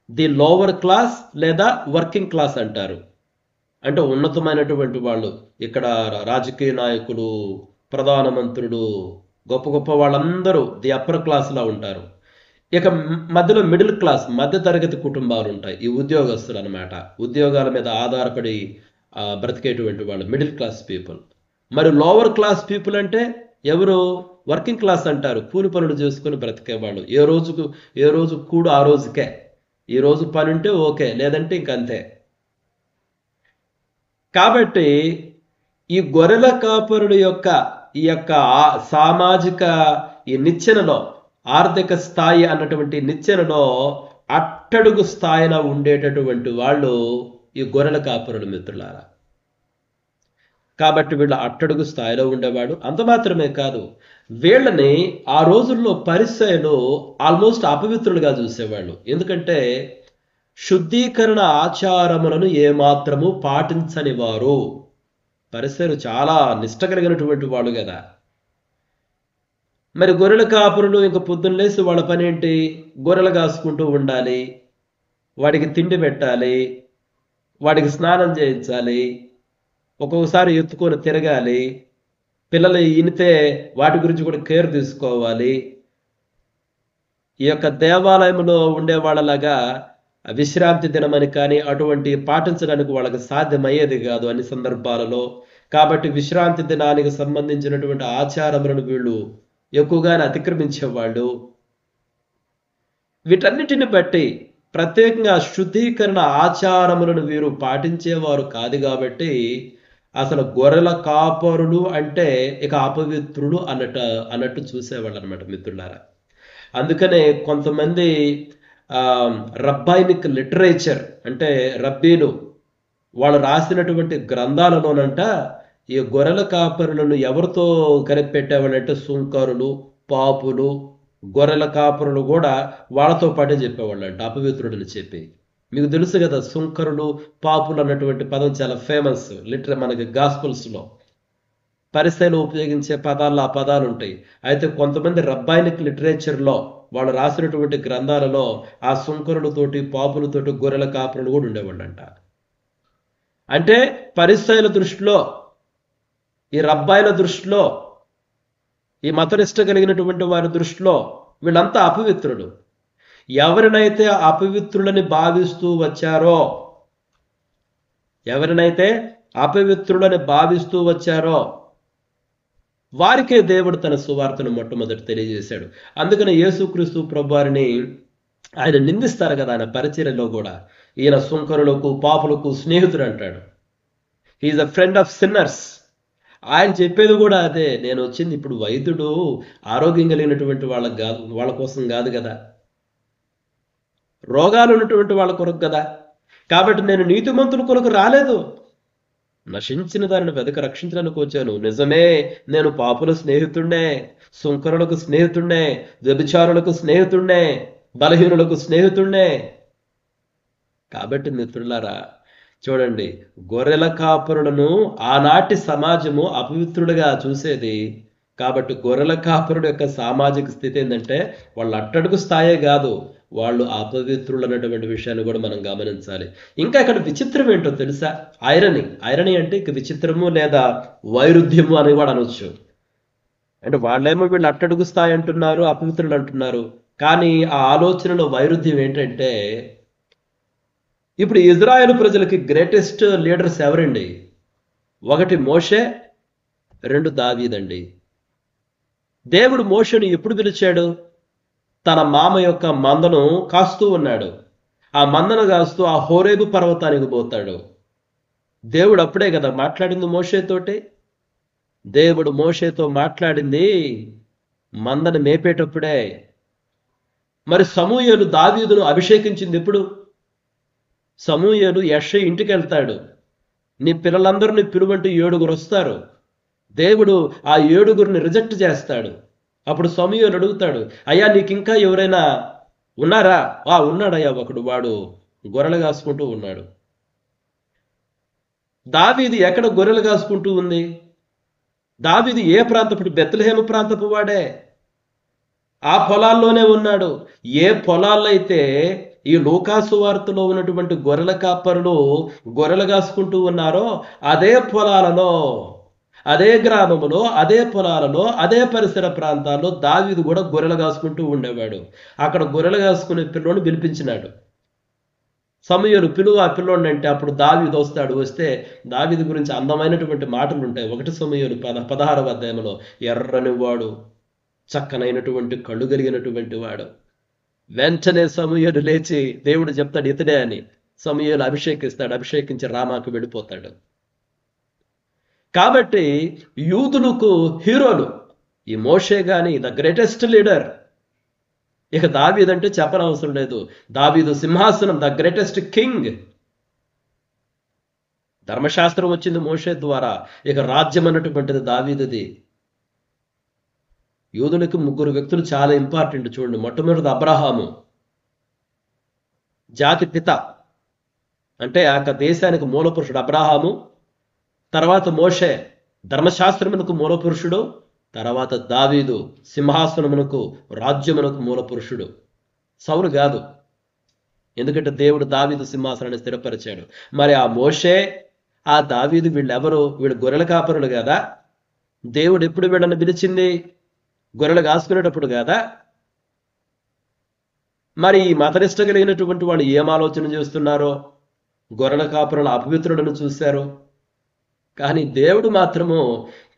ది లోవర్ క్లాస్ లేదా వర్కింగ్ క్లాస్ అంటారు. అంటే ఉన్నతమైనటువంటి వాళ్ళు, ఇక్కడ రాజకీయ నాయకులు, ప్రధానమంత్రులు, గొప్ప గొప్ప వాళ్ళందరూ ది అప్పర్ క్లాస్లో ఉంటారు. ఇక మధ్యలో మిడిల్ క్లాస్, మధ్య తరగతి కుటుంబాలు ఉంటాయి. ఈ ఉద్యోగస్తులు అనమాట, ఉద్యోగాల మీద ఆధారపడి బ్రతికేటువంటి వాళ్ళు మిడిల్ క్లాస్ పీపుల్. మరి లోవర్ క్లాస్ పీపుల్ అంటే ఎవరు? వర్కింగ్ క్లాస్ అంటారు, కూలి పనులు చేసుకుని బ్రతికేవాళ్ళు. ఏ రోజు కూడు ఆ రోజుకే, ఈ రోజు పని ఉంటే ఓకే, లేదంటే ఇంకంతే. కాబట్టి ఈ గొర్రెల కాపరుల యొక్క సామాజిక ఈ నిచ్చెనలో, ఆర్థిక స్థాయి అన్నటువంటి నిచ్చెనలో అట్టడుగు స్థాయిలో ఉండేటటువంటి వాళ్ళు ఈ గొర్రెల కాపరులు మిత్రులారా. కాబట్టి వీళ్ళ అట్టడుగు స్థాయిలో ఉండేవాడు. అంత మాత్రమే కాదు, వీళ్ళని ఆ రోజుల్లో పరిసయ్యులు ఆల్మోస్ట్ అపవిత్రులుగా చూసేవాళ్ళు. ఎందుకంటే శుద్ధీకరణ ఆచారములను ఏమాత్రము పాటించని వారు. పరిసయ్యులు చాలా నిష్ట కలిగినటువంటి వాళ్ళు కదా. మరి గొర్రెల కాపురులు ఇంక పొద్దున్న లేసి వాళ్ళ పని ఏంటి? గొర్రెలు కాసుకుంటూ ఉండాలి, వాడికి తిండి పెట్టాలి, వాడికి స్నానం చేయించాలి, ఒక్కొక్కసారి ఎత్తుకొని తిరగాలి, పిల్లలు ఈనితే వాటి గురించి కూడా కేర్ తీసుకోవాలి. ఈ యొక్క దేవాలయంలో ఉండే వాళ్ళలాగా విశ్రాంతి దినమని కానీ అటువంటి పాటించడానికి వాళ్ళకి సాధ్యమయ్యేది కాదు అన్ని సందర్భాలలో. కాబట్టి విశ్రాంతి దినానికి సంబంధించినటువంటి ఆచారములను వీళ్ళు ఎక్కువగానే అతిక్రమించేవాళ్ళు. వీటన్నిటిని బట్టి ప్రత్యేకంగా శుద్ధీకరణ ఆచారములను వీరు పాటించేవారు కాదు. కాబట్టి అసలు గొర్రెల కాపరులు అంటే ఇక అపవిత్రులు అన్నట్టు చూసేవాళ్ళు అనమాట మిత్రులారా. అందుకనే కొంతమంది రబ్బాయినిక్ లిటరేచర్ అంటే రబ్బీలు వాళ్ళు రాసినటువంటి గ్రంథాలలోనంట ఈ గొర్రెల కాపరులను ఎవరితో కనిపెట్టేవాళ్ళంటే సుంకరులు, పాపులు, గొర్రెల కాపరులు కూడా వాళ్ళతో పాటే చెప్పేవాళ్ళంట అపవిత్రుడని చెప్పి. మీకు తెలుసు కదా, సుంకరులు, పాపులు అన్నటువంటి పదం చాలా ఫేమస్ మనకి గాస్పుల్స్లో. పరిసయ్యులు ఉపయోగించే పదాల్లో ఆ పదాలు ఉంటాయి. అయితే కొంతమంది రబ్బాయినిక్ లిటరేచర్లో వాళ్ళు రాసినటువంటి గ్రంథాలలో ఆ సుంకరులతోటి, పాపులతోటి గొర్రెల కాపరులు కూడా ఉండేవాళ్ళంట. అంటే పరిసయ్యుల దృష్టిలో, ఈ రబ్బాయిల దృష్టిలో, ఈ మతనిష్ట కలిగినటువంటి వారి దృష్టిలో వీళ్ళంతా అపవిత్రులు. ఎవరినైతే అపవిత్రులని భావిస్తూ వచ్చారో వారికే దేవుడు తన సువార్తను మొట్టమొదటి తెలియజేశాడు. అందుకని యేసుక్రీస్తు ప్రభువారిని ఆయన నిందిస్తారు కదా, ఆయన పరిచర్యలో కూడా. ఈయన సుంకరులకు, పాపులకు స్నేహితుడు అంటాడు. He's a friend of sinners. ఆయన చెప్పేది కూడా అదే, నేను వచ్చింది ఇప్పుడు వైద్యుడు ఆరోగ్యం కలిగినటువంటి వాళ్ళ కోసం కాదు కదా, రోగాలు ఉన్నటువంటి వాళ్ళ కొరకు కదా. కాబట్టి నేను నీతిమంతుల కొరకు రాలేదు, నశించిన దానిని వెదక రక్షించడానికి వచ్చాను. నిజమే, నేను పాపుల స్నేహితుడినే, సుంకరులకు స్నేహితుడినే, వ్యభిచారులకు స్నేహితుడినే, బలహీనులకు స్నేహితుడినే. కాబట్టి మిత్రులారా చూడండి, గొర్రెల కాపరులను ఆనాటి సమాజము అపవిత్రుడిగా చూసేది. కాబట్టి గొర్రెల కాపరుడు యొక్క సామాజిక స్థితి ఏంటంటే వాళ్ళు అట్టడుగు స్థాయే కాదు, వాళ్ళు అపవిత్రులు అన్నటువంటి విషయాన్ని కూడా మనం గమనించాలి. ఇంకా ఇక్కడ విచిత్రం ఏంటో తెలుసా? ఐరనీ అంటే ఇక విచిత్రము లేదా వైరుధ్యము అని కూడా అనొచ్చు. అంటే వాళ్ళేమో వీళ్ళు అట్టడుగు స్థాయి అంటున్నారు, అపవిత్రులు అంటున్నారు. కానీ ఆ ఆలోచనలో వైరుధ్యం ఏంటంటే, ఇప్పుడు ఇజ్రాయేల్ ప్రజలకి గ్రేటెస్ట్ లీడర్స్ ఎవరండి? 1 మోషే, 2 దావీదండి. దేవుడు మోషేను ఎప్పుడు పిలిచాడు? తన మామ యొక్క మందను కాస్తూ ఉన్నాడు. ఆ మందను కాస్తూ ఆ హోరేబు పర్వతానికి పోతాడు. దేవుడు అప్పుడే కదా మాట్లాడింది మోషేతోటి. దేవుడు మోషేతో మాట్లాడింది మందను మేపేటప్పుడే. మరి సమూయేలు దావీదును అభిషేకించింది ఎప్పుడు? సమూయేలు యెష్షయి ఇంటికి వెళ్తాడు. నీ పిల్లలందరినీ పిలువంటూ 7 వస్తారు. దేవుడు ఆ 7 రిజెక్ట్ చేస్తాడు. అప్పుడు సమూయేలు అడుగుతాడు, అయ్యా నీకు ఇంకా ఎవరైనా ఉన్నారా? ఉన్నాడయ్యా ఒకడు, వాడు గొర్రెలు కాసుకుంటూ ఉన్నాడు. దావీదు ఎక్కడ గొర్రెలు కాసుకుంటూ ఉంది? దావీదు ఏ ప్రాంతపు? బెత్లెహేము ప్రాంతపు వాడే. ఆ పొలాల్లోనే ఉన్నాడు. ఏ పొలాల్లో అయితే ఈ లూకాసు వార్తలో ఉన్నటువంటి గొర్రెల కాపరులు గొర్రెలు కాసుకుంటూ ఉన్నారో అదే పొలాలలో, అదే గ్రామములో, అదే పొలాలలో, అదే పరిసర ప్రాంతాల్లో దావీదు కూడా గొర్రెలు కాసుకుంటూ ఉండేవాడు. అక్కడ గొర్రెలు కాసుకునే పిల్లోని పిలిపించినాడు. సమూయేలు పిలువ ఆ పిల్లోడిని అంటే అప్పుడు దావీదు వస్తాడు. వస్తే దావీదు గురించి అందమైనటువంటి మాటలు ఉంటాయి. 1 సమూయేలు 16వ అధ్యాయంలో, ఎర్రని వాడు, చక్కనైనటువంటి కళ్ళు కలిగినటువంటి వాడు. వెంటనే సమూయేలు లేచి దేవుడు చెప్తాడు ఇతడే అని. సమూయేలు అభిషేకిస్తాడు. అభిషేకించి రామాకు వెళ్ళిపోతాడు. కాబట్టి యూదులకు హీరోలు ఈ మోషే గాని, ద గ్రేటెస్ట్ లీడర్. ఇక దావీదు అంటే చెప్పనవసరం లేదు. దావీదు సింహాసనం, ద గ్రేటెస్ట్ కింగ్. ధర్మశాస్త్రం వచ్చింది మోషే ద్వారా. ఇక రాజ్యం అన్నటువంటిది దావీదుది. యూదులకు 3 వ్యక్తులు చాలా ఇంపార్టెంట్ చూడండి. మొట్టమొదటి అబ్రహాము, జాతి పిత, అంటే ఆ దేశానికి మూల పురుషుడు అబ్రహాము. తర్వాత మోషే, ధర్మశాస్త్రమునకు మూల పురుషుడు. తర్వాత దావీదు, సింహాసనమునకు, రాజ్యమునకు మూల పురుషుడు. సౌలు కాదు, ఎందుకంటే దేవుడు దావీదు సింహాసనాన్ని స్థిరపరిచాడు. మరి ఆ మోషే, ఆ దావీదు వీళ్ళెవరు? వీళ్ళు గొర్రెల కాపరులు కదా. దేవుడు ఎప్పుడు వీళ్ళని పిలిచింది? గొర్రెలు కాసుకునేటప్పుడు కదా. మరి ఈ మతనిష్ట కలిగినటువంటి వాళ్ళు ఏం ఆలోచన చేస్తున్నారో? గొర్రెల కాపురుల అపవిత్రులను చూశారు. కానీ దేవుడు మాత్రము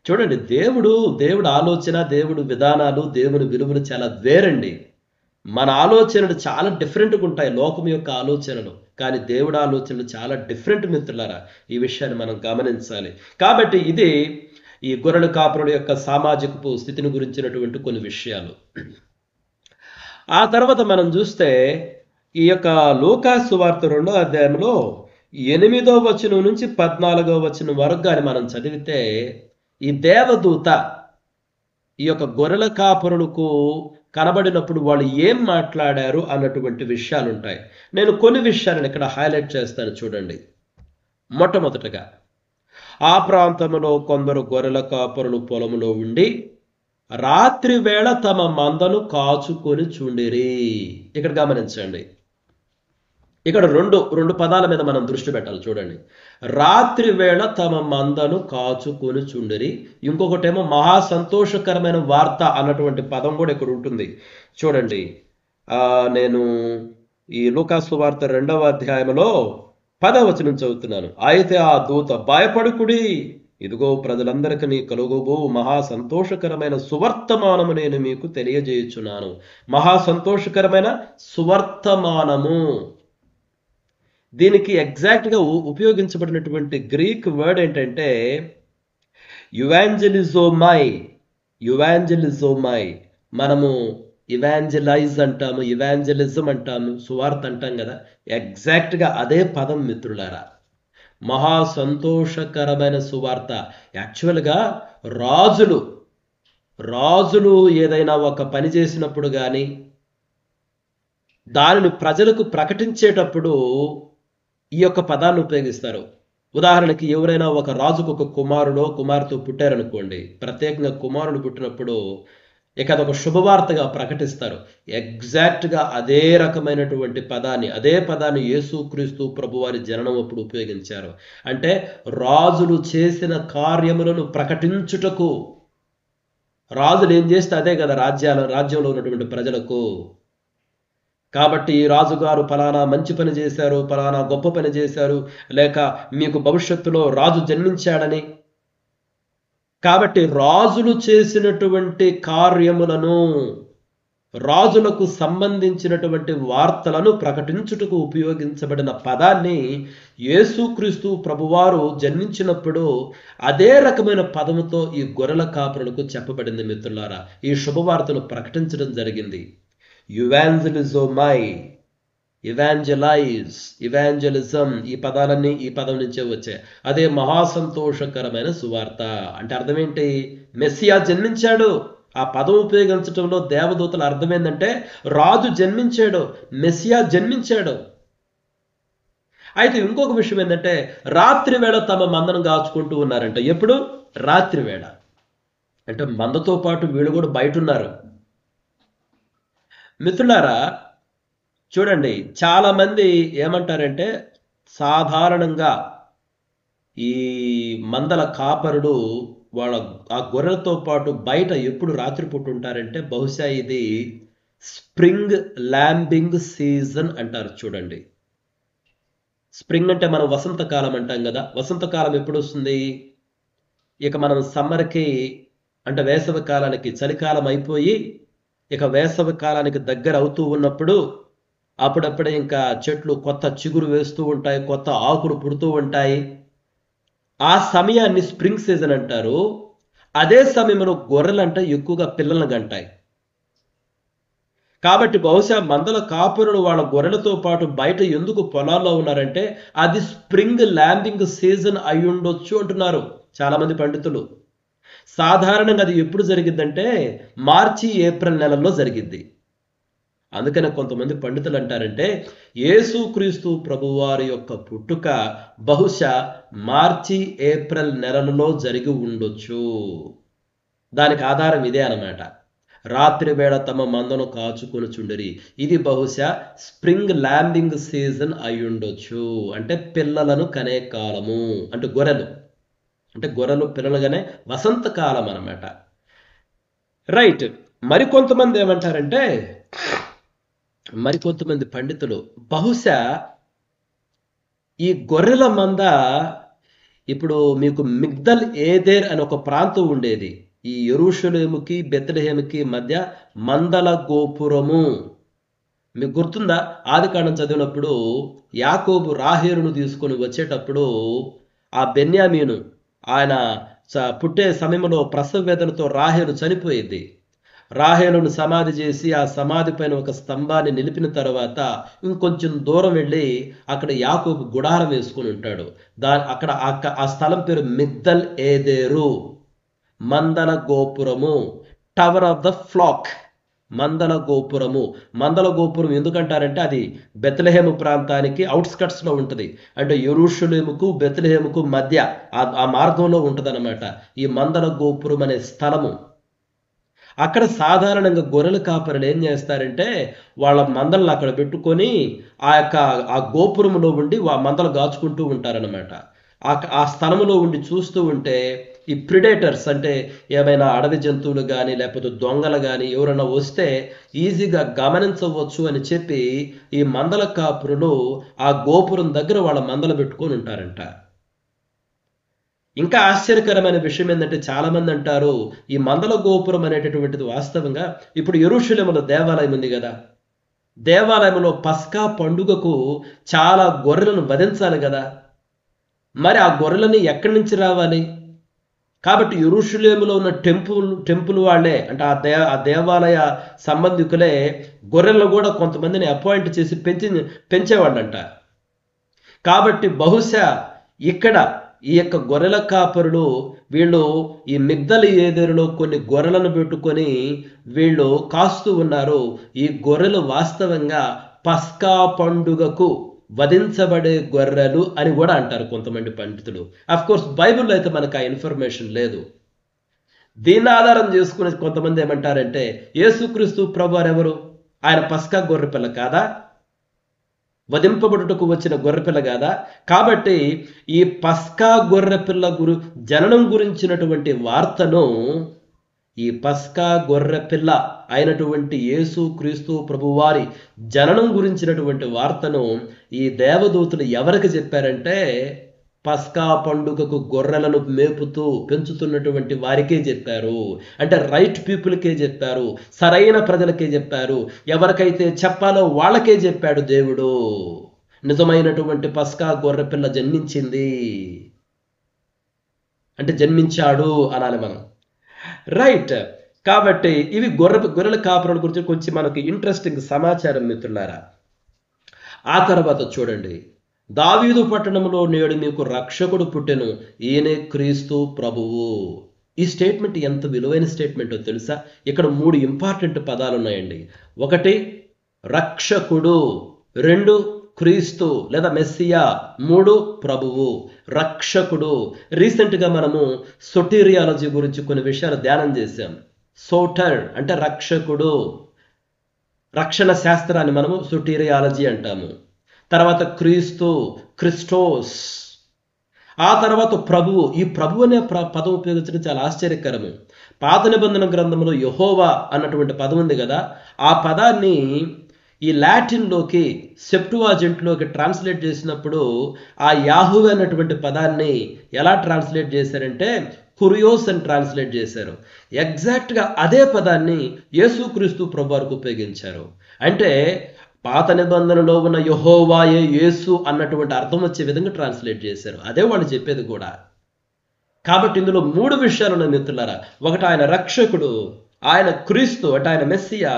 చూడండి, దేవుడు ఆలోచన, దేవుడు విధానాలు, దేవుని విలువలు చాలా వేరండి. మన ఆలోచనలు చాలా డిఫరెంట్గా ఉంటాయి, లోకం యొక్క ఆలోచనలు. కానీ దేవుడి ఆలోచనలు చాలా డిఫరెంట్ మిత్రులారా. ఈ విషయాన్ని మనం గమనించాలి. కాబట్టి ఇది ఈ గొర్రెల కాపురుల యొక్క సామాజికపు స్థితిని గురించినటువంటి కొన్ని విషయాలు. ఆ తర్వాత మనం చూస్తే ఈ యొక్క లూకాసు సువార్త 2వ అధ్యాయంలో 8వ వచనం నుంచి 14వ వచనం వరకు కానీ మనం చదివితే ఈ దేవదూత ఈ యొక్క గొర్రెల కాపురులకు కనబడినప్పుడు వాళ్ళు ఏం మాట్లాడారు అన్నటువంటి విషయాలు ఉంటాయి. నేను కొన్ని విషయాలను ఇక్కడ హైలైట్ చేస్తాను చూడండి. మొట్టమొదటగా, ఆ ప్రాంతంలో కొందరు గొర్రెల కాపరులు పొలములో ఉండి రాత్రి వేళ తమ మందను కాచుకొని చుండిరి. ఇక్కడ గమనించండి, ఇక్కడ రెండు పదాల మీద మనం దృష్టి పెట్టాలి చూడండి. రాత్రి వేళ తమ మందను కాచుకొని చుండిరి. ఇంకొకటేమో మహా సంతోషకరమైన వార్త అన్నటువంటి పదం కూడా ఇక్కడ ఉంటుంది చూడండి. నేను ఈ లూకాసు వార్త 2వ అధ్యాయంలో 10వ వచనం చదువుతున్నాను. అయితే ఆ దూత, భయపడుకుడి, ఇదిగో ప్రజలందరికీ కలుగుబో మహా సంతోషకరమైన సువర్తమానము నేను మీకు తెలియజేయుచున్నాను. మహా సంతోషకరమైన సువర్తమానము, దీనికి ఎగ్జాక్ట్గా ఉపయోగించబడినటువంటి గ్రీక్ వర్డ్ ఏంటంటే యువాంజలిజోమై. మనము ఇవాంజలైజ్ అంటాము, ఇవాంజలిజం అంటాము, సువార్త అంటాం కదా. ఎగ్జాక్ట్గా అదే పదం మిత్రులారా. మహా సంతోషకరమైన సువార్త. యాక్చువల్గా రాజులు ఏదైనా ఒక పని చేసినప్పుడు కానీ దానిని ప్రజలకు ప్రకటించేటప్పుడు ఈ యొక్క పదాన్ని ఉపయోగిస్తారు. ఉదాహరణకి ఎవరైనా ఒక రాజుకు ఒక కుమారుడో కుమార్తె పుట్టారనుకోండి, ప్రత్యేకంగా కుమారుడు పుట్టినప్పుడు ఇక అదొక శుభవార్తగా ప్రకటిస్తారు. ఎగ్జాక్ట్గా అదే రకమైనటువంటి అదే పదాన్ని యేసుక్రీస్తు ప్రభువారి జననం అప్పుడు ఉపయోగించారు. అంటే రాజులు చేసిన కార్యములను ప్రకటించుటకు. రాజులు ఏం చేస్తే అదే కదా రాజ్యంలో ఉన్నటువంటి ప్రజలకు. కాబట్టి రాజుగారు ఫలానా మంచి పని చేశారు, ఫలానా గొప్ప పని చేశారు, లేక మీకు భవిష్యత్తులో రాజు జన్మించాడని. కాబట్టి రాజులు చేసినటువంటి కార్యములను, రాజులకు సంబంధించినటువంటి వార్తలను ప్రకటించుటకు ఉపయోగించబడిన పదాన్ని యేసుక్రీస్తు ప్రభువారు జన్మించినప్పుడు అదే రకమైన పదముతో ఈ గొర్రెల కాపురులకు చెప్పబడింది మిత్రులారా. ఈ శుభవార్తను ప్రకటించడం జరిగింది. ఇవాంజలిజం, ఈ పదాలన్నీ ఈ పదం నుంచే వచ్చాయి. అదే మహాసంతోషకరమైన సువార్త అంటే అర్థం ఏంటి? మెస్సియా జన్మించాడు, ఆ పదం ఉపయోగించడంలో దేవదూతల అర్థం ఏంటంటే రాజు జన్మించాడు, మెస్సియా జన్మించాడు. అయితే ఇంకొక విషయం ఏంటంటే రాత్రి వేళ తమ మందను కాచుకుంటూ ఉన్నారంట. ఎప్పుడు? రాత్రి వేళ. అంటే మందతో పాటు వీళ్ళు కూడా బయట ఉన్నారు. మిత్రులారా చూడండి, చాలా మంది ఏమంటారంటే సాధారణంగా ఈ మందల కాపరుడు వాళ్ళ ఆ గొర్రెలతో పాటు బయట ఎప్పుడు రాత్రిపూట ఉంటారంటే బహుశా ఇది స్ప్రింగ్ ల్యాంబింగ్ సీజన్ అంటారు. చూడండి, స్ప్రింగ్ అంటే మనం వసంతకాలం అంటాం కదా. వసంతకాలం ఎప్పుడు వస్తుంది? ఇక మనం సమ్మర్కి అంటే వేసవి కాలానికి, చలికాలం అయిపోయి ఇక వేసవి కాలానికి దగ్గర అవుతూ ఉన్నప్పుడు అప్పుడప్పుడే ఇంకా చెట్లు కొత్త చిగురు వేస్తూ ఉంటాయి, కొత్త ఆకులు పుడుతూ ఉంటాయి. ఆ సమయాన్ని స్ప్రింగ్ సీజన్ అంటారు. అదే సమయంలో గొర్రెలంట ఎక్కువగా పిల్లలను కంటాయి. కాబట్టి బహుశా మందల కాపురులు వాళ్ళ గొర్రెలతో పాటు బయట ఎందుకు పొలాల్లో ఉన్నారంటే అది స్ప్రింగ్ ల్యాంబింగ్ సీజన్ అయి ఉండొచ్చు అంటున్నారు చాలా మంది పండితులు. సాధారణంగా అది ఎప్పుడు జరిగిద్దంటే మార్చి ఏప్రిల్ నెలల్లో జరిగిద్ది. అందుకనే కొంతమంది పండితులు అంటారంటే యేసుక్రీస్తు ప్రభువారి యొక్క పుట్టుక బహుశా మార్చి ఏప్రిల్ నెలలలో జరిగి ఉండొచ్చు. దానికి ఆధారం ఇదే అన్నమాట. రాత్రి వేళ తమ మందను కాచుకొని చుండరి. ఇది బహుశా స్ప్రింగ్ ల్యాంబింగ్ సీజన్ అయి ఉండొచ్చు. అంటే పిల్లలను కనే కాలము, అంటే గొర్రెలు పిల్లలుగానే వసంతకాలం అన్నమాట. రైట్. మరికొంతమంది ఏమంటారంటే మరికొంతమంది పండితులు బహుశా ఈ గొర్రెల మంద ఇప్పుడు మీకు మిగ్దల్ ఏదేర్ అని ఒక ప్రాంతం ఉండేది. ఈ యెరూషలేముకి బెత్లెహేముకి మధ్య మందల గోపురము. మీకు గుర్తుందా? ఆదికాండం చదివినప్పుడు యాకోబు రాహేలును తీసుకొని వచ్చేటప్పుడు ఆ బెన్యామీను ఆయన పుట్టే సమయంలో ప్రసవ వేదనతో రాహేలు చనిపోయింది. రాహేలును సమాధి చేసి ఆ సమాధి పైన ఒక స్తంభాన్ని నిలిపిన తర్వాత ఇంకొంచెం దూరం వెళ్ళి అక్కడ యాకోబు గుడారం వేసుకుని ఉంటాడు. అక్కడ ఆ స్థలం పేరు మిగ్దల్ ఏదేరు, మందల గోపురము, టవర్ ఆఫ్ ద ఫ్లాక్. మందల గోపురము. మందల గోపురం ఎందుకంటారంటే అది బెత్లెహేము ప్రాంతానికి అవుట్స్కట్స్ లో ఉంటుంది. అంటే యెరూషలేముకు బెత్లెహేముకు మధ్య ఆ మార్గంలో ఉంటుంది అనమాట ఈ మందల గోపురం అనే స్థలము. అక్కడ సాధారణంగా గొర్రెల కాపరులు ఏం చేస్తారంటే వాళ్ళ మందలను అక్కడ పెట్టుకొని ఆ గోపురంలో ఉండి మందలు గాచుకుంటూ ఉంటారనమాట. ఆ స్థలంలో ఉండి చూస్తూ ఉంటే ఈ ప్రిడేటర్స్ అంటే ఏమైనా అడవి జంతువులు కానీ లేకపోతే దొంగలు కానీ ఎవరైనా వస్తే ఈజీగా గమనించవచ్చు అని చెప్పి ఈ మందల కాపురులు ఆ గోపురం దగ్గర వాళ్ళ మందలు పెట్టుకొని ఉంటారంట. ఇంకా ఆశ్చర్యకరమైన విషయం ఏంటంటే చాలా మంది అంటారు ఈ మందల గోపురం అనేటటువంటిది వాస్తవంగా ఇప్పుడు యెరూషలేములో దేవాలయం ఉంది కదా, దేవాలయంలో పస్కా పండుగకు చాలా గొర్రెలను వధించాలి కదా. మరి ఆ గొర్రెలని ఎక్కడి నుంచి రావాలి? కాబట్టి యెరూషలేములో ఉన్న టెంపుల్ వాళ్ళే అంటే ఆ దేవాలయ సంబంధికులే గొర్రెలను కూడా కొంతమందిని అపాయింట్ చేసి పెంచేవాళ్ళంట. కాబట్టి బహుశా ఇక్కడ ఈ యొక్క గొర్రెల కాపరులు వీళ్ళు ఈ మిగ్దల్ ఏదేరులో కొన్ని గొర్రెలను పెట్టుకొని వీళ్ళు కాస్తూ ఉన్నారు. ఈ గొర్రెలు వాస్తవంగా పస్కా పండుగకు వధించబడే గొర్రెలు అని కూడా అంటారు కొంతమంది పండితులు. అఫ్ కోర్స్ బైబిల్లో అయితే మనకు ఆ ఇన్ఫర్మేషన్ లేదు. దీన్ని ఆధారం చేసుకుని కొంతమంది ఏమంటారంటే యేసుక్రీస్తు ప్రభువారు ఎవరు? ఆయన పస్కా గొర్రెపిల్ల కాదా? వధింపబడుటకు వచ్చిన గొర్రెపిల్ల కాదా? కాబట్టి ఈ పస్కా గొర్రెపిల్ల జననం గురించినటువంటి వార్తను ఈ పస్కా గొర్రెపిల్ల అయినటువంటి యేసుక్రీస్తు ప్రభువారి జననం గురించినటువంటి వార్తను ఈ దేవదూతలు ఎవరికి చెప్పారంటే పస్కా పండుగకు గొర్రెలను మేపుతూ పెంచుతున్నటువంటి వారికే చెప్పారు. అంటే రైట్ పీపుల్కే చెప్పారు, సరైన ప్రజలకే చెప్పారు. ఎవరికైతే చెప్పాలో వాళ్ళకే చెప్పాడు దేవుడు. నిజమైనటువంటి పస్కా గొర్రెపిల్ల జన్మించింది అంటే జన్మించాడు అనాలి మనం. రైట్. కాబట్టి ఇవి గొర్రెల కాపురుల గురించి కొంచెం మనకి ఇంట్రెస్టింగ్ సమాచారం మిత్రులారా. ఆ తర్వాత చూడండి, దావీదు పట్టణంలో నేడు మీకు రక్షకుడు పుట్టెను, ఈయనే క్రీస్తు ప్రభువు. ఈ స్టేట్మెంట్ ఎంత విలువైన స్టేట్మెంటో తెలుసా? ఇక్కడ 3 ఇంపార్టెంట్ పదాలు ఉన్నాయండి. 1 రక్షకుడు, 2 క్రీస్తు లేదా మెస్సియా, 3 ప్రభువు. రక్షకుడు. రీసెంట్గా మనము సొటీరియాలజీ గురించి కొన్ని విషయాలు ధ్యానం చేశాం. సోటర్ అంటే రక్షకుడు, రక్షణ శాస్త్రాన్ని మనము సొటీరియాలజీ అంటాము. తర్వాత క్రీస్తు, క్రిస్టోస్. ఆ తర్వాత ప్రభువు. ఈ ప్రభు అనే పదం ఉపయోగించడం చాలా ఆశ్చర్యకరము. పాత నిబంధన గ్రంథంలో యెహోవా అన్నటువంటి పదం ఉంది కదా, ఆ పదాన్ని ఈ లాటిన్లోకి సెప్టువాజెంట్లోకి ట్రాన్స్లేట్ చేసినప్పుడు ఆ యాహువే అన్నటువంటి పదాన్ని ఎలా ట్రాన్స్లేట్ చేశారంటే కురియోస్ అని ట్రాన్స్లేట్ చేశారు. ఎగ్జాక్ట్గా అదే పదాన్ని యేసుక్రీస్తు ప్రభు వారికి ఉపయోగించారు. అంటే పాత నిబంధనలో ఉన్న యెహోవాయే యేసు అన్నటువంటి అర్థం వచ్చే విధంగా ట్రాన్స్లేట్ చేశారు. అదే వాళ్ళు చెప్పేది కూడా. కాబట్టి ఇందులో 3 విషయాలు ఉన్నాయి మిత్రులారా. 1 ఆయన రక్షకుడు, ఆయన క్రీస్తు అంటే ఆయన మెస్సియా,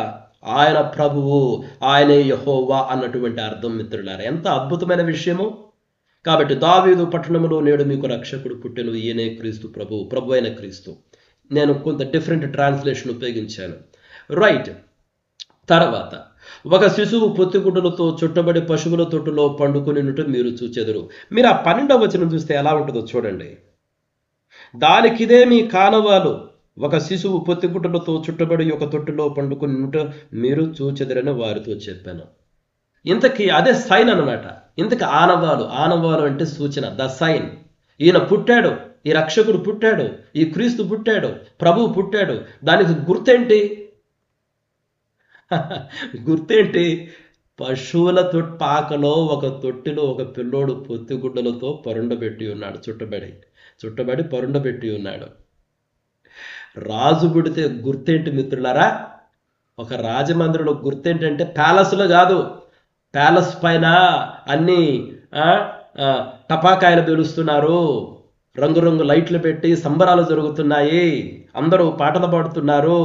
ఆయన ప్రభువు, ఆయనే యెహోవా అన్నటువంటి అర్థం మిత్రులారా. ఎంత అద్భుతమైన విషయము. కాబట్టి దావీదు పట్టణంలో నేడు మీకు రక్షకుడు పుట్టెను, ఈయనే క్రీస్తు ప్రభువు, ప్రభు అయిన క్రీస్తు. నేను కొంత డిఫరెంట్ ట్రాన్స్లేషన్ ఉపయోగించాను. రైట్. తర్వాత ఒక శిశువు పొత్తిగుడ్డలతో చుట్టబడి పశువుల తొట్టులో పండుకొనినట్టు మీరు చూచెదరు. మీరు ఆ 12వ వచనం చూస్తే ఎలా ఉంటుందో చూడండి. దానికిదే మీ కానవాలు, ఒక శిశువు పొత్తిగుడ్డలతో చుట్టబడి ఒక తొట్టులో పండుకొనినట్టు మీరు చూచెదరని వారితో చెప్పాను. ఇంతకీ అదే సైన్ అనమాట. ఇంతకీ ఆనవాలు, ఆనవాలు అంటే సూచన, ద సైన్. ఈయన పుట్టాడు, ఈ రక్షకుడు పుట్టాడు, ఈ క్రీస్తు పుట్టాడు, ప్రభువు పుట్టాడు. దానికి గుర్తేంటి? గుర్తేంటి? పశువుల పాకలో ఒక తొట్టిలో ఒక పిల్లోడు పొత్తిగుడ్డలతో పరుండబెట్టి ఉన్నాడు, చుట్టబడి పరుండబెట్టి ఉన్నాడు. రాజు పుడితే గుర్తేంటి మిత్రులారా? ఒక రాజమందిరిలో గుర్తేంటంటే ప్యాలెస్లో కాదు, ప్యాలెస్ పైన అన్ని టపాకాయలు పేలుస్తున్నారు, రంగురంగు లైట్లు పెట్టి సంబరాలు జరుగుతున్నాయి, అందరూ పాటలు పాడుతున్నారు,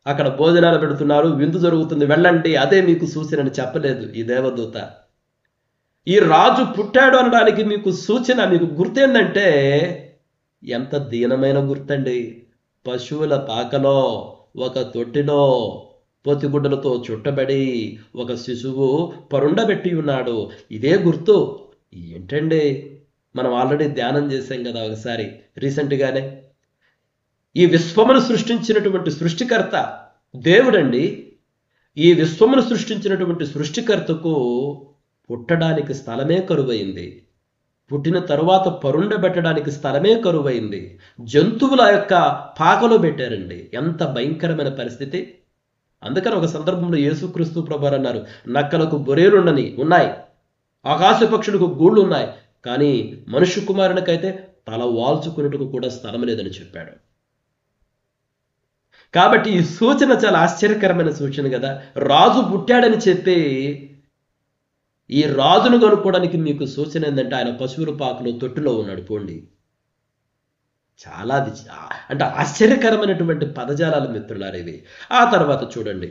అక్కడ భోజనాలు పెడుతున్నారు, విందు జరుగుతుంది, వెళ్ళండి, అదే మీకు సూచన అని చెప్పలేదు ఈ దేవదూత. ఈ రాజు పుట్టాడు అనడానికి మీకు సూచన, మీకు గుర్తేందంటే ఎంత దీనమైన గుర్తండి. పశువుల పాకలో ఒక తొట్టిలో పొత్తిగుడ్డలతో చుట్టబడి ఒక శిశువు పరుండబెట్టి ఉన్నాడు. ఇదే గుర్తు. ఏంటండి, మనం ఆల్రెడీ ధ్యానం చేశాం కదా ఒకసారి రీసెంట్గానే. ఈ విశ్వమును సృష్టించినటువంటి సృష్టికర్త దేవుడండి. ఈ విశ్వమును సృష్టించినటువంటి సృష్టికర్తకు పుట్టడానికి స్థలమే కరువైంది. పుట్టిన తరువాత పరుండబెట్టడానికి స్థలమే కరువైంది. జంతువుల యొక్క పాకలో పెట్టారండి. ఎంత భయంకరమైన పరిస్థితి. అందుకని ఒక సందర్భంలో యేసుక్రీస్తు ప్రభువారు అన్నారు, నక్కలకు బొరేలుండని ఉన్నాయి, ఆకాశ పక్షులకు గూళ్ళు ఉన్నాయి, కానీ మనుష్య కుమారునికైతే తల వాల్చుకున్నట్టుకు కూడా స్థలం లేదని చెప్పాడు. కాబట్టి ఈ సూచన చాలా ఆశ్చర్యకరమైన సూచన కదా. రాజు పుట్టాడని చెప్పి ఈ రాజును కనుక్కోవడానికి మీకు సూచన ఏంటంటే ఆయన పశువుల పాకలో తొట్టులో ఉన్నాడు. పోండి. చాలా అంటే ఆశ్చర్యకరమైనటువంటి పదజాలాలు మిత్రులారు ఇవి. ఆ తర్వాత చూడండి,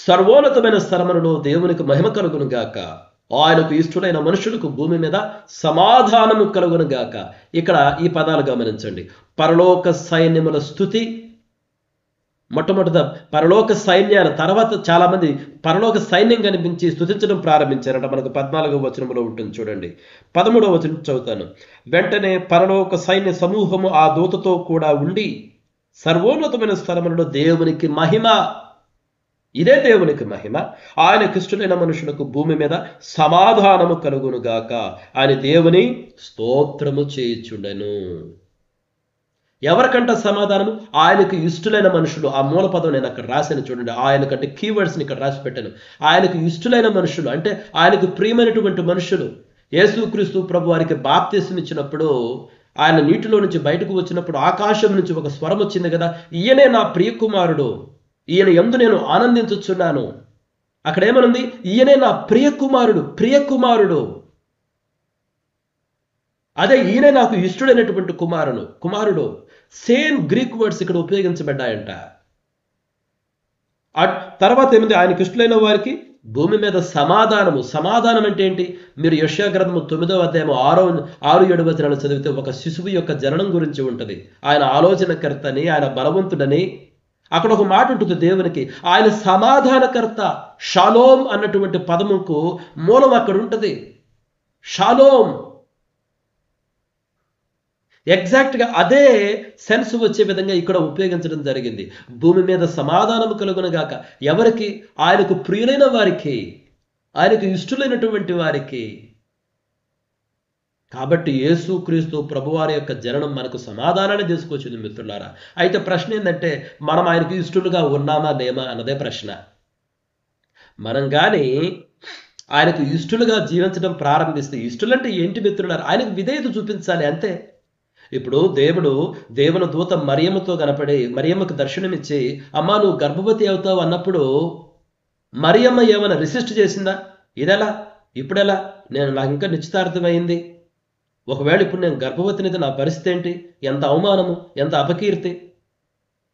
సర్వోన్నతమైన స్థలములలో దేవునికి మహిమ కలుగును గాక, ఆయనకు ఇష్టలైన మనుషులకు భూమి మీద సమాధానము కలుగును గాక. ఇక్కడ ఈ పదాలు గమనించండి. పరలోక సైన్యముల స్తుతి. మొట్టమొదట పరలోక సైన్యాల తర్వాత చాలా మంది పరలోక సైన్యం కనిపించి స్తుతించడం ప్రారంభించారంట. మనకు 14వ వచనంలో ఉంటుంది చూడండి. 13వ వచనం చదువుతాను. వెంటనే పరలోక సైన్య సమూహము ఆ దూతతో కూడా ఉండి సర్వోన్నతమైన స్థలములలో దేవునికి మహిమ, ఇదే దేవునికి మహిమ, ఆయనకు ఇష్టలైన మనుషులకు భూమి మీద సమాధానము కలుగును గాక, ఆయన దేవుని స్తోత్రము చేయుచుండెను. ఎవరికంట సమాధానము? ఆయనకు ఇష్టలైన మనుషులు. ఆ మూల పదం నేను అక్కడ రాశాను చూడండి. ఆయనకంటే కీవర్డ్స్ని ఇక్కడ రాసి పెట్టాను. ఆయనకు ఇష్టలైన మనుషులు అంటే ఆయనకు ప్రియమైనటువంటి మనుషులు. యేసుక్రీస్తు ప్రభు వారికి బాప్తిసం ఇచ్చినప్పుడు ఆయన నీటిలో నుంచి బయటకు వచ్చినప్పుడు ఆకాశం నుంచి ఒక స్వరం వచ్చింది కదా, ఈయనే నా ప్రియకుమారుడు, ఈయన యందు నేను ఆనందించుచున్నాను. అక్కడ ఏమనుంది? ఈయనే నా ప్రియకుమారుడు. అదే ఈయనే నాకు ఇష్టడైనటువంటి కుమారుడు. సేమ్ గ్రీక్ వర్డ్స్ ఇక్కడ ఉపయోగించబడ్డాయంట. తర్వాత ఏముంది? ఆయనకు ఇష్టలైన వారికి భూమి మీద సమాధానము. సమాధానం అంటే ఏంటి? మీరు యెషయా గ్రంథము 9వ అధ్యాయం 6-7 వచనాలు చదివితే ఒక శిశువు యొక్క జననం గురించి ఉంటుంది. ఆయన ఆలోచనకర్తని, ఆయన బలవంతుడని. అక్కడ ఒక మాట ఉంటుంది దేవునికి, ఆయన సమాధానకర్త. షాలోం అన్నటువంటి పదముకు మూలం అక్కడ ఉంటుంది. షాలోం. ఎగ్జాక్ట్గా అదే సెన్స్ వచ్చే విధంగా ఇక్కడ ఉపయోగించడం జరిగింది. భూమి మీద సమాధానం కలుగునగాక. ఎవరికి? ఆయనకు ప్రియులైన వారికి, ఆయనకు ఇష్టలైనటువంటి వారికి. కాబట్టి యేసుక్రీస్తు ప్రభువారి యొక్క జననం మనకు సమాధానాన్ని తీసుకొచ్చింది మిత్రులారా. అయితే ప్రశ్న ఏంటంటే, మనం ఆయనకు ఇష్టలుగా ఉన్నామా లేమా అన్నదే ప్రశ్న. మనం కానీ ఆయనకు ఇష్టలుగా జీవించడం ప్రారంభిస్తే, ఇష్టలంటే ఏంటి మిత్రులారా? ఆయనకు విధేయత చూపించాలి అంతే. ఇప్పుడు దేవుని దూత మరియమ్మతో కనపడి మరియమ్మకు దర్శనమిచ్చి, అమ్మా నువ్వు గర్భవతి అవుతావు అన్నప్పుడు మరియమ్మ ఏమైనా రెసిస్ట్ చేసిందా? ఇదెలా? ఇప్పుడెలా? నాకు ఇంకా నిశ్చితార్థమైంది, ఒకవేళ ఇప్పుడు నేను గర్భవతినైతే నా పరిస్థితి ఏంటి? ఎంత అవమానము, ఎంత అపకీర్తి.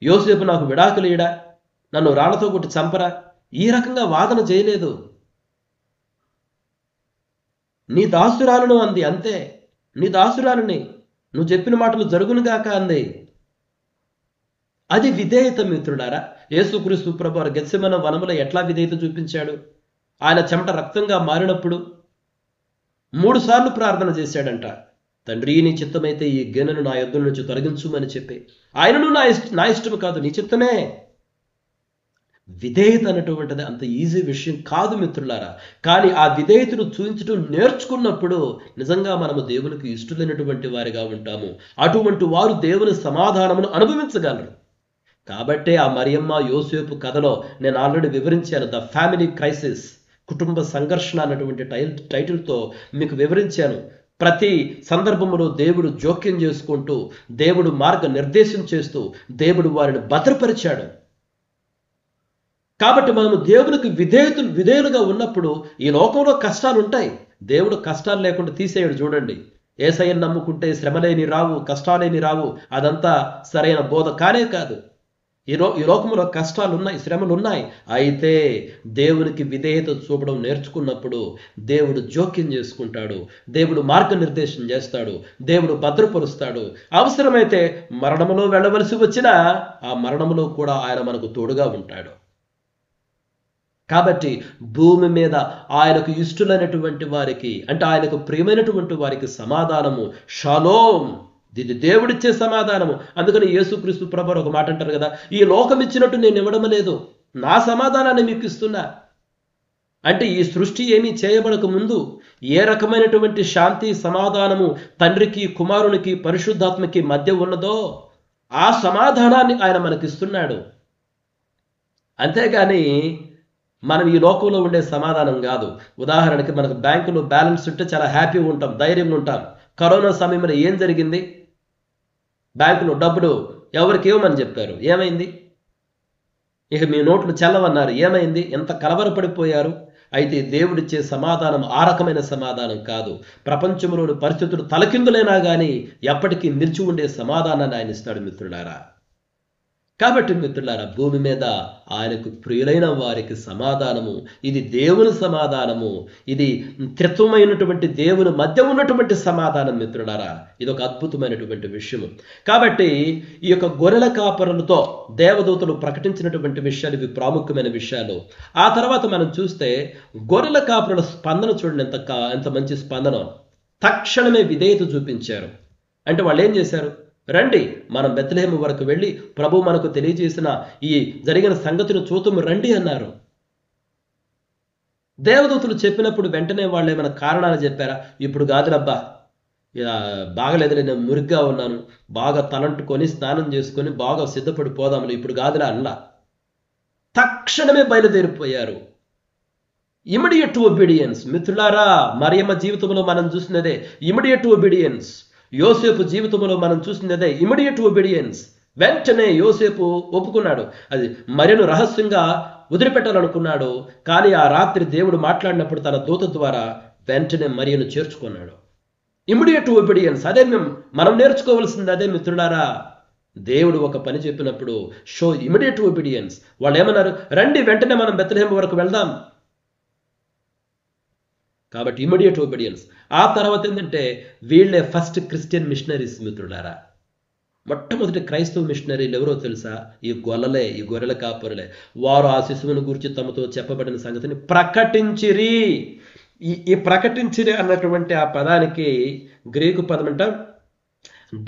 యోసేపు నాకు విడాకులు ఇయడా, నన్ను రాళ్లతో కొట్టి చంపరా, ఈ రకంగా వాదన చేయలేదు. నీ దాసురాలను అంది అంతే. నీ దాసురాలని, నువ్వు చెప్పిన మాటలు జరుగునుగాక అంది. అది విధేయత మిత్రుడారా. యేసుక్రీస్తు ప్రభువారు గెత్సెమనే వనములో ఎట్లా విధేయత చూపించాడు? ఆయన చెమట రక్తంగా మారినప్పుడు 3 సార్లు ప్రార్థన చేశాడంట. తండ్రి నీ చిత్తమైతే ఈ గిన్నెను నా యొద్ద నుంచి తొలగించుమని చెప్పి. ఆయనను నా ఇష్టం కాదు, నీ చిత్తమే. విధేయత అనేటువంటిది అంత ఈజీ విషయం కాదు మిత్రులారా. కానీ ఆ విధేయతను చూపించడం నేర్చుకున్నప్పుడు నిజంగా మనము దేవునికి ఇష్టలైనటువంటి వారిగా ఉంటాము. అటువంటి వారు దేవుని సమాధానమును అనుభవించగలరు. కాబట్టే ఆ మరియమ్మ యోసేపు కథలో నేను ఆల్రెడీ వివరించాను. ద ఫ్యామిలీ క్రైసిస్, కుటుంబ సంఘర్షణ అన్నటువంటి టైటిల్తో మీకు వివరించాను. ప్రతి సందర్భంలో దేవుడు జోక్యం చేసుకుంటూ, దేవుడు మార్గ నిర్దేశం చేస్తూ, దేవుడు వారిని భద్రపరిచాడు. కాబట్టి మనము దేవునికి విధేయులుగా ఉన్నప్పుడు ఈ లోకంలో కష్టాలు ఉంటాయి. దేవుడు కష్టాలు లేకుండా తీసేయడు. చూడండి, యేసయ్యను నమ్ముకుంటే శ్రమలేని రావు, కష్టాలేని రావు. అదంతా సరైన బోధ కానే కాదు. ఈ లోకంలో కష్టాలు ఉన్నాయి, శ్రమలు ఉన్నాయి. అయితే దేవునికి విధేయత చూపడం నేర్చుకున్నప్పుడు దేవుడు జోక్యం చేసుకుంటాడు, దేవుడు మార్గనిర్దేశం చేస్తాడు, దేవుడు భద్రపరుస్తాడు. అవసరమైతే మరణములో వెళ్ళవలసి వచ్చినా ఆ మరణములో కూడా ఆయన మనకు తోడుగా ఉంటాడు. కాబట్టి భూమి మీద ఆయనకు ఇష్టలైనటువంటి వారికి, అంటే ఆయనకు ప్రియమైనటువంటి వారికి సమాధానము షాలోం. ఇది దేవుడిచ్చే సమాధానము. అందుకని యేసుక్రీస్తు ప్రభువు ఒక మాట అంటారు కదా, ఈ లోకం ఇచ్చినట్టు నేను ఇవ్వడం లేదు, నా సమాధానాన్ని మీకు ఇస్తున్నా. అంటే ఈ సృష్టి ఏమీ చేయబడక ముందు ఏ రకమైనటువంటి శాంతి సమాధానము తండ్రికి, కుమారునికి, పరిశుద్ధాత్మకి మధ్య ఉన్నదో ఆ సమాధానాన్ని ఆయన మనకిస్తున్నాడు. అంతేగాని మనం ఈ లోకంలో ఉండే సమాధానం కాదు. ఉదాహరణకి మనకు బ్యాంకులో బ్యాలెన్స్ ఉంటే చాలా హ్యాపీగా ఉంటాం, ధైర్యంగా ఉంటాం. కరోనా సమయంలో ఏం జరిగింది? బ్యాంకులో డబ్బులు ఎవరికి ఇవ్వమని చెప్పారు, ఏమైంది? ఇక మీ నోట్లు చెల్లవన్నారు, ఏమైంది? ఎంత కలవరపడిపోయారు. అయితే దేవుడిచ్చే సమాధానం ఆ రకమైన సమాధానం కాదు. ప్రపంచంలోని పరిస్థితులు తలకిందులైనా కానీ ఎప్పటికీ నిలిచి ఉండే సమాధానాన్ని ఆయన ఇస్తాడు మిత్రులారా. కాబట్టి మిత్రులారా, భూమి మీద ఆయనకు ప్రియులైన వారికి సమాధానము, ఇది దేవుని సమాధానము, ఇది త్రిత్వమైనటువంటి దేవుని మధ్య ఉన్నటువంటి సమాధానం మిత్రులారా. ఇది ఒక అద్భుతమైనటువంటి విషయము. కాబట్టి ఈ యొక్క గొర్రెల కాపరులతో దేవదూతలు ప్రకటించినటువంటి విషయాలు ఇవి ప్రాముఖ్యమైన విషయాలు. ఆ తర్వాత మనం చూస్తే గొర్రెల కాపరుల స్పందన చూడండి, ఎంత మంచి స్పందన. తక్షణమే విధేయత చూపించారు. అంటే వాళ్ళు ఏం చేశారు? రండి, మనం బెత్లెహేము వరకు వెళ్ళి ప్రభు మనకు తెలియజేసిన ఈ జరిగిన సంగతిని చూతుము రండి అన్నారు. దేవదూతలు చెప్పినప్పుడు వెంటనే వాళ్ళు ఏమైనా కారణాలు చెప్పారా? ఇప్పుడు కాదులబ్బా, బాగలేదులే, నేను మురిగ్గా ఉన్నాను, బాగా తలంటుకొని స్నానం చేసుకొని బాగా సిద్ధపడిపోదాములే, ఇప్పుడు కాదులా అన్నా. తక్షణమే బయలుదేరిపోయారు. ఇమిడియట్ ఒబీడియన్స్ మిత్రులారా. మరియమ్మ జీవితంలో మనం చూసినదే ఇమిడియట్ ఒబీడియన్స్. యోసేపు జీవితంలో మనం చూసినదే ఇమిడియట్ ఒబీడియన్స్. వెంటనే యోసేపు ఒప్పుకున్నాడు. అది మరియను రహస్యంగా వదిలిపెట్టాలనుకున్నాడు. కానీ ఆ రాత్రి దేవుడు మాట్లాడినప్పుడు తన దూత ద్వారా వెంటనే మరియను చేర్చుకున్నాడు. Immediate obedience. అదే మనం నేర్చుకోవాల్సింది అదే మిత్రులారా. దేవుడు ఒక పని చెప్పినప్పుడు షో ఇమిడియట్ ఒబీడియన్స్. వాళ్ళు ఏమన్నారు? రండి, వెంటనే మనం బెత్లెహేము వరకు వెళ్దాం. కాబట్టి ఇమీడియట్ ఒబీడియన్స్. ఆ తర్వాత ఏంటంటే వీళ్ళే ఫస్ట్ క్రిస్టియన్ మిషనరీస్ మిత్రులారా. మొట్టమొదటి క్రైస్తవ మిషనరీలు ఎవరో తెలుసా? ఈ గొర్రెల కాపురులే. వారు ఆ శిశువుని గురించి తమతో చెప్పబడిన సంగతిని ప్రకటించిరి. ఈ ప్రకటించిరి అన్నటువంటి ఆ పదానికి గ్రీకు పదం అంట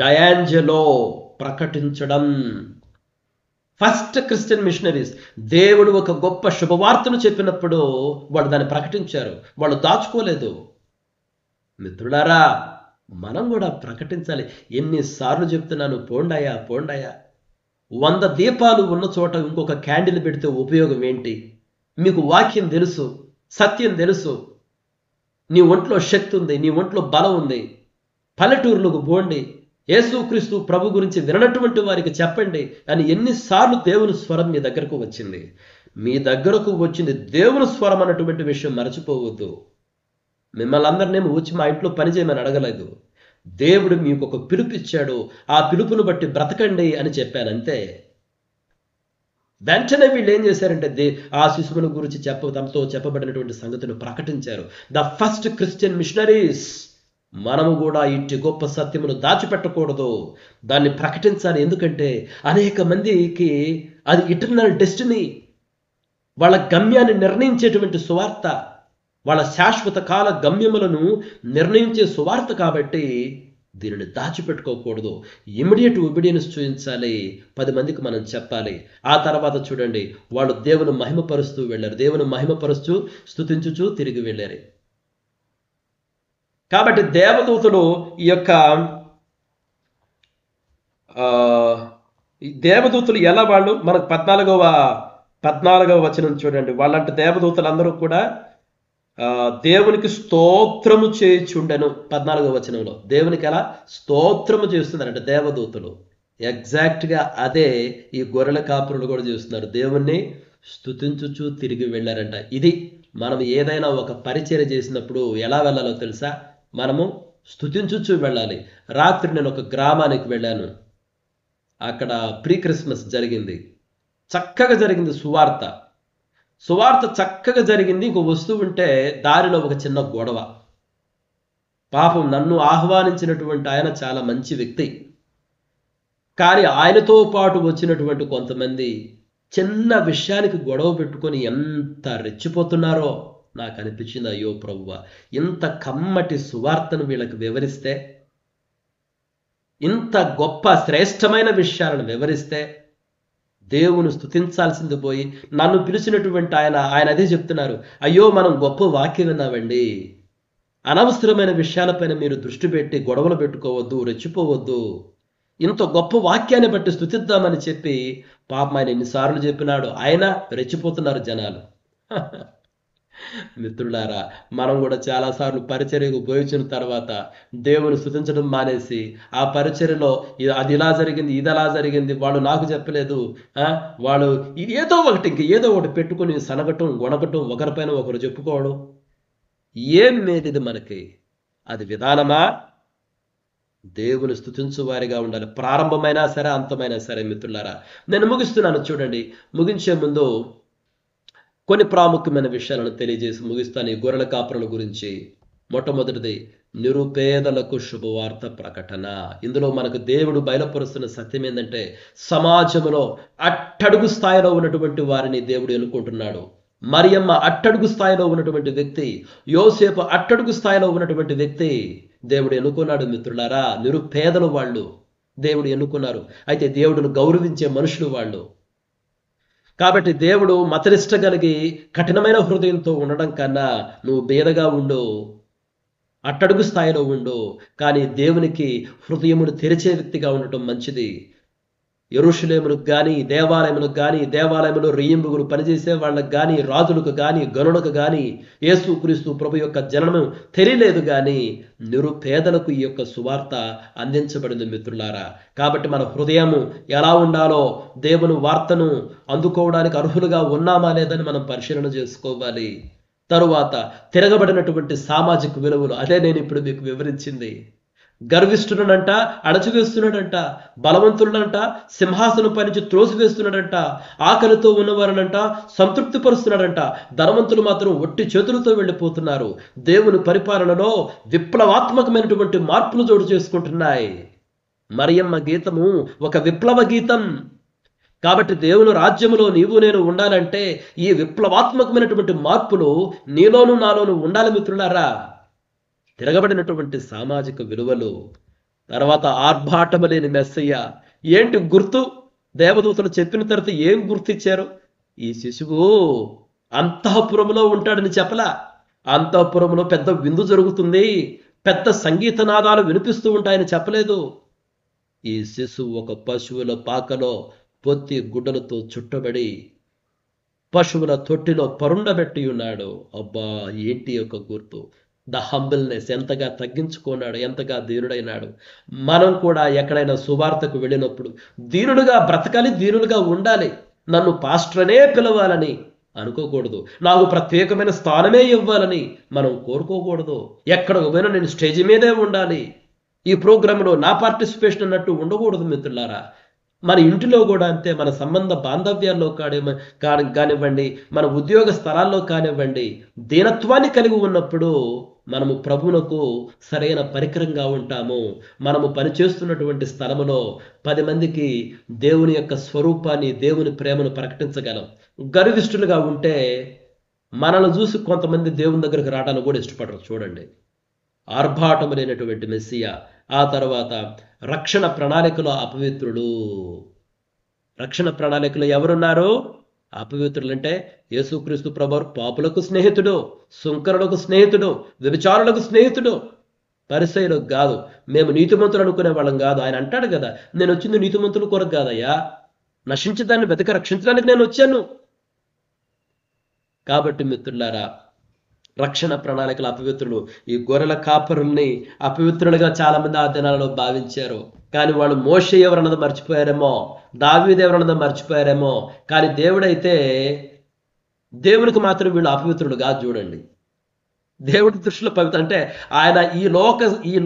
డయాంజెలో, ప్రకటించడం. First Christian machineries. దేవుడు ఒక గొప్ప శుభవార్తను చెప్పినప్పుడు వాళ్ళు దాన్ని ప్రకటించారు, వాళ్ళు దాచుకోలేదు. మిత్రులారా, మనం కూడా ప్రకటించాలి. ఎన్నిసార్లు చెప్తున్నాను, పోండాయా 100 దీపాలు ఉన్న చోట ఇంకొక క్యాండిల్ పెడితే ఉపయోగం ఏంటి? మీకు వాక్యం తెలుసు, సత్యం తెలుసు, నీ ఒంట్లో శక్తి ఉంది, నీ ఒంట్లో బలం ఉంది. పల్లెటూరులకు పోండి, యేసుక్రీస్తు ప్రభు గురించి వినటువంటి వారికి చెప్పండి అని ఎన్నిసార్లు దేవుని స్వరం మీ దగ్గరకు వచ్చింది. మీ దగ్గరకు వచ్చింది దేవుని స్వరం అన్నటువంటి విషయం మరచిపోవద్దు. మిమ్మల్ని అందరినేమో వచ్చి మా ఇంట్లో పని చేయమని అడగలేదు. దేవుడు మీకు ఒక పిలుపు ఇచ్చాడు, ఆ పిలుపును బట్టి బ్రతకండి అని చెప్పాను అంతే. వెంటనే వీళ్ళు ఏం చేశారంటే ఆ శిశువుని గురించి తమతో చెప్పబడినటువంటి సంగతిని ప్రకటించారు. The first Christian machineries. మనము కూడా ఇట్టి గొప్ప సత్యమును దాచిపెట్టకూడదు, దాన్ని ప్రకటించాలి. ఎందుకంటే అనేక మందికి అది ఇటర్నల్ డెస్టినీ, వాళ్ళ గమ్యాన్ని నిర్ణయించేటువంటి సువార్త, వాళ్ళ శాశ్వత కాల గమ్యములను నిర్ణయించే సువార్త. కాబట్టి దీనిని దాచిపెట్టుకోకూడదు. ఇమిడియట్ ఒబీడియన్స్ చూపించాలి, 10 మందికి మనం చెప్పాలి. ఆ తర్వాత చూడండి, వాళ్ళు దేవుని మహిమపరుస్తూ వెళ్ళారు, దేవుని మహిమపరుస్తూ స్తుతించుచూ తిరిగి వెళ్ళారు. కాబట్టి దేవదూతలు ఈ యొక్క దేవదూతలు ఎలా వాళ్ళు మనకు 14వ వచనం చూడండి. వాళ్ళంటే దేవదూతలు అందరూ కూడా దేవునికి స్తోత్రము చేయుచుండెను. 14వ వచనంలో దేవునికి ఎలా స్తోత్రము చేస్తున్నారంటే దేవదూతలు. ఎగ్జాక్ట్గా అదే ఈ గొర్రెల కాపురులు కూడా చేస్తున్నారు, దేవుణ్ణి స్తుతించుచూ తిరిగి వెళ్ళారంట. ఇది మనం ఏదైనా ఒక పరిచర్య చేసినప్పుడు ఎలా వెళ్ళాలో తెలుసా? మనము స్తుతించుచూ వెళ్ళాలి. రాత్రి నేను ఒక గ్రామానికి వెళ్ళాను, అక్కడ ప్రీ క్రిస్మస్ జరిగింది, చక్కగా జరిగింది. సువార్త చక్కగా జరిగింది. ఇంకో వస్తువు ఉంటే దారిలో ఒక చిన్న గొడవ. పాపం నన్ను ఆహ్వానించినటువంటి ఆయన చాలా మంచి వ్యక్తి, కానీ ఆయనతో పాటు వచ్చినటువంటి కొంతమంది చిన్న విషయానికి గొడవ పెట్టుకొని ఎంత రెచ్చిపోతున్నారో నాకు అనిపించింది. అయ్యో ప్రభువా, ఇంత కమ్మటి సువార్తను వీళ్ళకి వివరిస్తే, ఇంత గొప్ప శ్రేష్టమైన విషయాలను వివరిస్తే దేవుని స్తుతించాల్సింది పోయి నన్ను పిలిచినటువంటి ఆయన అదే చెప్తున్నారు. అయ్యో, మనం గొప్ప వాక్యం విన్నామండి, అనవసరమైన విషయాలపైన మీరు దృష్టి పెట్టి గొడవలు పెట్టుకోవద్దు, రెచ్చిపోవద్దు, ఇంత గొప్ప వాక్యాన్ని బట్టి స్తుతిద్దామని చెప్పి పాపం ఆయన ఎన్నిసార్లు చెప్పినాడు. ఆయన రెచ్చిపోతున్నారు జనాలు. మిత్రులారా, మనం కూడా చాలాసార్లు పరిచర్యకు పోయించిన తర్వాత దేవుని స్తుతించడం మానేసి ఆ పరిచర్యలో అది ఇలా జరిగింది, ఇది అలా జరిగింది, వాళ్ళు నాకు చెప్పలేదు, వాళ్ళు ఏదో ఒకటి పెట్టుకుని సనగటం, గొనగటం, ఒకరిపైన ఒకరు చెప్పుకోవడం. ఏం మేలిది మనకి? అది విధానమా? దేవుని స్తుతించు వారిగా ఉండాలి, ప్రారంభమైనా సరే అంతమైనా సరే. మిత్రులారా, నేను ముగిస్తున్నాను. చూడండి, ముగించే ముందు కొన్ని ప్రాముఖ్యమైన విషయాలను తెలియజేసి ముగిస్తాను ఈ గొర్రెల కాపురుల గురించి. మొట్టమొదటిది నిరుపేదలకు శుభవార్త ప్రకటన. ఇందులో మనకు దేవుడు బయలుపరుస్తున్న సత్యం ఏంటంటే, సమాజంలో అట్టడుగు స్థాయిలో ఉన్నటువంటి వారిని దేవుడు ఎన్నుకుంటున్నాడు. మరియమ్మ అట్టడుగు స్థాయిలో ఉన్నటువంటి వ్యక్తి, యోసేపు అట్టడుగు స్థాయిలో ఉన్నటువంటి వ్యక్తి దేవుడు ఎన్నుకున్నాడు. మిత్రులారా, నిరుపేదలు వాళ్ళు దేవుడు ఎన్నుకున్నారు. అయితే దేవుడును గౌరవించే మనుషులు వాళ్ళు. కాబట్టి దేవుడు మతనిష్ట కలిగి కఠినమైన హృదయంతో ఉండడం కన్నా నువ్వు బేదగా ఉండు, అట్టడుగు స్థాయిలో ఉండు, కానీ దేవునికి హృదయమును తెరిచే వ్యక్తిగా ఉండటం మంచిది. యెరూషలేములకు కానీ, దేవాలయములకు కానీ, దేవాలయంలో రెయ్యింబుగులు పనిచేసే వాళ్ళకు కానీ, రాజులకు కానీ, గనులకు కానీ యేసుక్రీస్తు ప్రభు యొక్క జననము తెలియలేదు, కానీ నిరుపేదలకు ఈ యొక్క సువార్త అందించబడింది. మిత్రులారా, కాబట్టి మన హృదయము ఎలా ఉండాలో, దేవుని వార్తను అందుకోవడానికి అర్హులుగా ఉన్నామా లేదని మనం పరిశీలన చేసుకోవాలి. తరువాత తిరగబడినటువంటి సామాజిక విలువలు, అదే నేను ఇప్పుడు మీకు వివరించింది. గర్విష్ఠులనంట అణచివేస్తున్నాడంట, బలవంతులనంట సింహాసనం పై నుంచి త్రోసివేస్తున్నాడంట, ఆకలితో ఉన్నవారనంట సంతృప్తిపరుస్తున్నాడంట. ధనవంతులు మాత్రం ఒట్టి చేతులతో వెళ్ళిపోతున్నారు. దేవుని పరిపాలనలో విప్లవాత్మకమైనటువంటి మార్పులు చోటు చేసుకుంటున్నాయి. మరియమ్మ గీతము ఒక విప్లవ గీతం. కాబట్టి దేవుని రాజ్యములో నీవు నేను ఉండాలంటే ఈ విప్లవాత్మకమైనటువంటి మార్పులు నీలోను నాలోను ఉండాలి మిత్రులారా. తిరగబడినటువంటి సామాజిక విలువలు, తర్వాత ఆర్భాటము లేని మెస్సయ్య. ఏంటి గుర్తు? దేవదూతలు చెప్పిన తర్వాత ఏం గుర్తిచ్చారు? ఈ శిశువు అంతఃపురంలో ఉంటాడని చెప్పలా. అంతఃపురంలో పెద్ద విందు జరుగుతుంది, పెద్ద సంగీత నాదాలు వినిపిస్తూ ఉంటాయని చెప్పలేదు. ఈ శిశువు ఒక పశువుల పాకలో పొత్తి గుడ్డలతో చుట్టబడి పశువుల తొట్టిలో పరుండబెట్టి ఉన్నాడు. అబ్బా, ఏంటి యొక్క గుర్తు? ద హంబుల్నెస్, ఎంతగా తగ్గించుకున్నాడు, ఎంతగా దీనుడైనాడు. మనం కూడా ఎక్కడైనా సువార్తకు వెళ్ళినప్పుడు దీనుడుగా బ్రతకాలి, దీనులుగా ఉండాలి. నన్ను పాస్టర్నే పిలవాలని అనుకోకూడదు, నాకు ప్రత్యేకమైన స్థానమే ఇవ్వాలని మనం కోరుకోకూడదు. ఎక్కడికి పోయినా నేను స్టేజ్ మీదే ఉండాలి, ఈ ప్రోగ్రాంలో నా పార్టిసిపేషన్ అన్నట్టు ఉండకూడదు మిత్రులారా. మన ఇంటిలో కూడా అంతే, మన సంబంధ బాంధవ్యాల్లో కానివ్వండి, మన ఉద్యోగ స్థలాల్లో కానివ్వండి, దీనత్వాన్ని కలిగి ఉన్నప్పుడు మనము ప్రభువునకు సరైన పరికరంగా ఉంటాము. మనము పనిచేస్తున్నటువంటి స్థలములో 10 మందికి దేవుని యొక్క స్వరూపాన్ని, దేవుని ప్రేమను ప్రకటించగలం. గర్విష్ఠులుగా ఉంటే మనల్ని చూసి కొంతమంది దేవుని దగ్గరకు రావడానికి కూడా ఇష్టపడరు. చూడండి, ఆర్భాటము లేనటువంటి మెస్సియా. ఆ తర్వాత రక్షణ ప్రణాళికలో అపవిత్రులు. రక్షణ ప్రణాళికలో ఎవరున్నారు? అపవిత్రులు. అంటే యేసుక్రీస్తు ప్రభువు పాపులకు స్నేహితుడు, సుంకరులకు స్నేహితుడు, వ్యభిచారులకు స్నేహితుడు, పరిసయ్యులకు కాదు. మేము నీతిమంతులు అనుకునే వాళ్ళం కాదు. ఆయన అంటాడు కదా, నేను వచ్చింది నీతిమంతుల కొరకు కాదయ్యా, నశించి దాన్ని వెతక రక్షించడానికి నేను వచ్చాను. కాబట్టి మిత్రులారా, రక్షణ ప్రణాళికల అపవిత్రులు. ఈ గొర్రెల కాపరుల్ని అపవిత్రులుగా చాలా మంది ఆ దినాలలో భావించారు. కానీ వాళ్ళు మోషే ఎవరన్నది మర్చిపోయారేమో, దావీదు ఎవరన్నది మర్చిపోయారేమో. కానీ దేవుడైతే, దేవునికి మాత్రం వీళ్ళు అపవిత్రులు కాదు. చూడండి, దేవుడి దృష్టిలో పవిత్ర అంటే ఆయన ఈ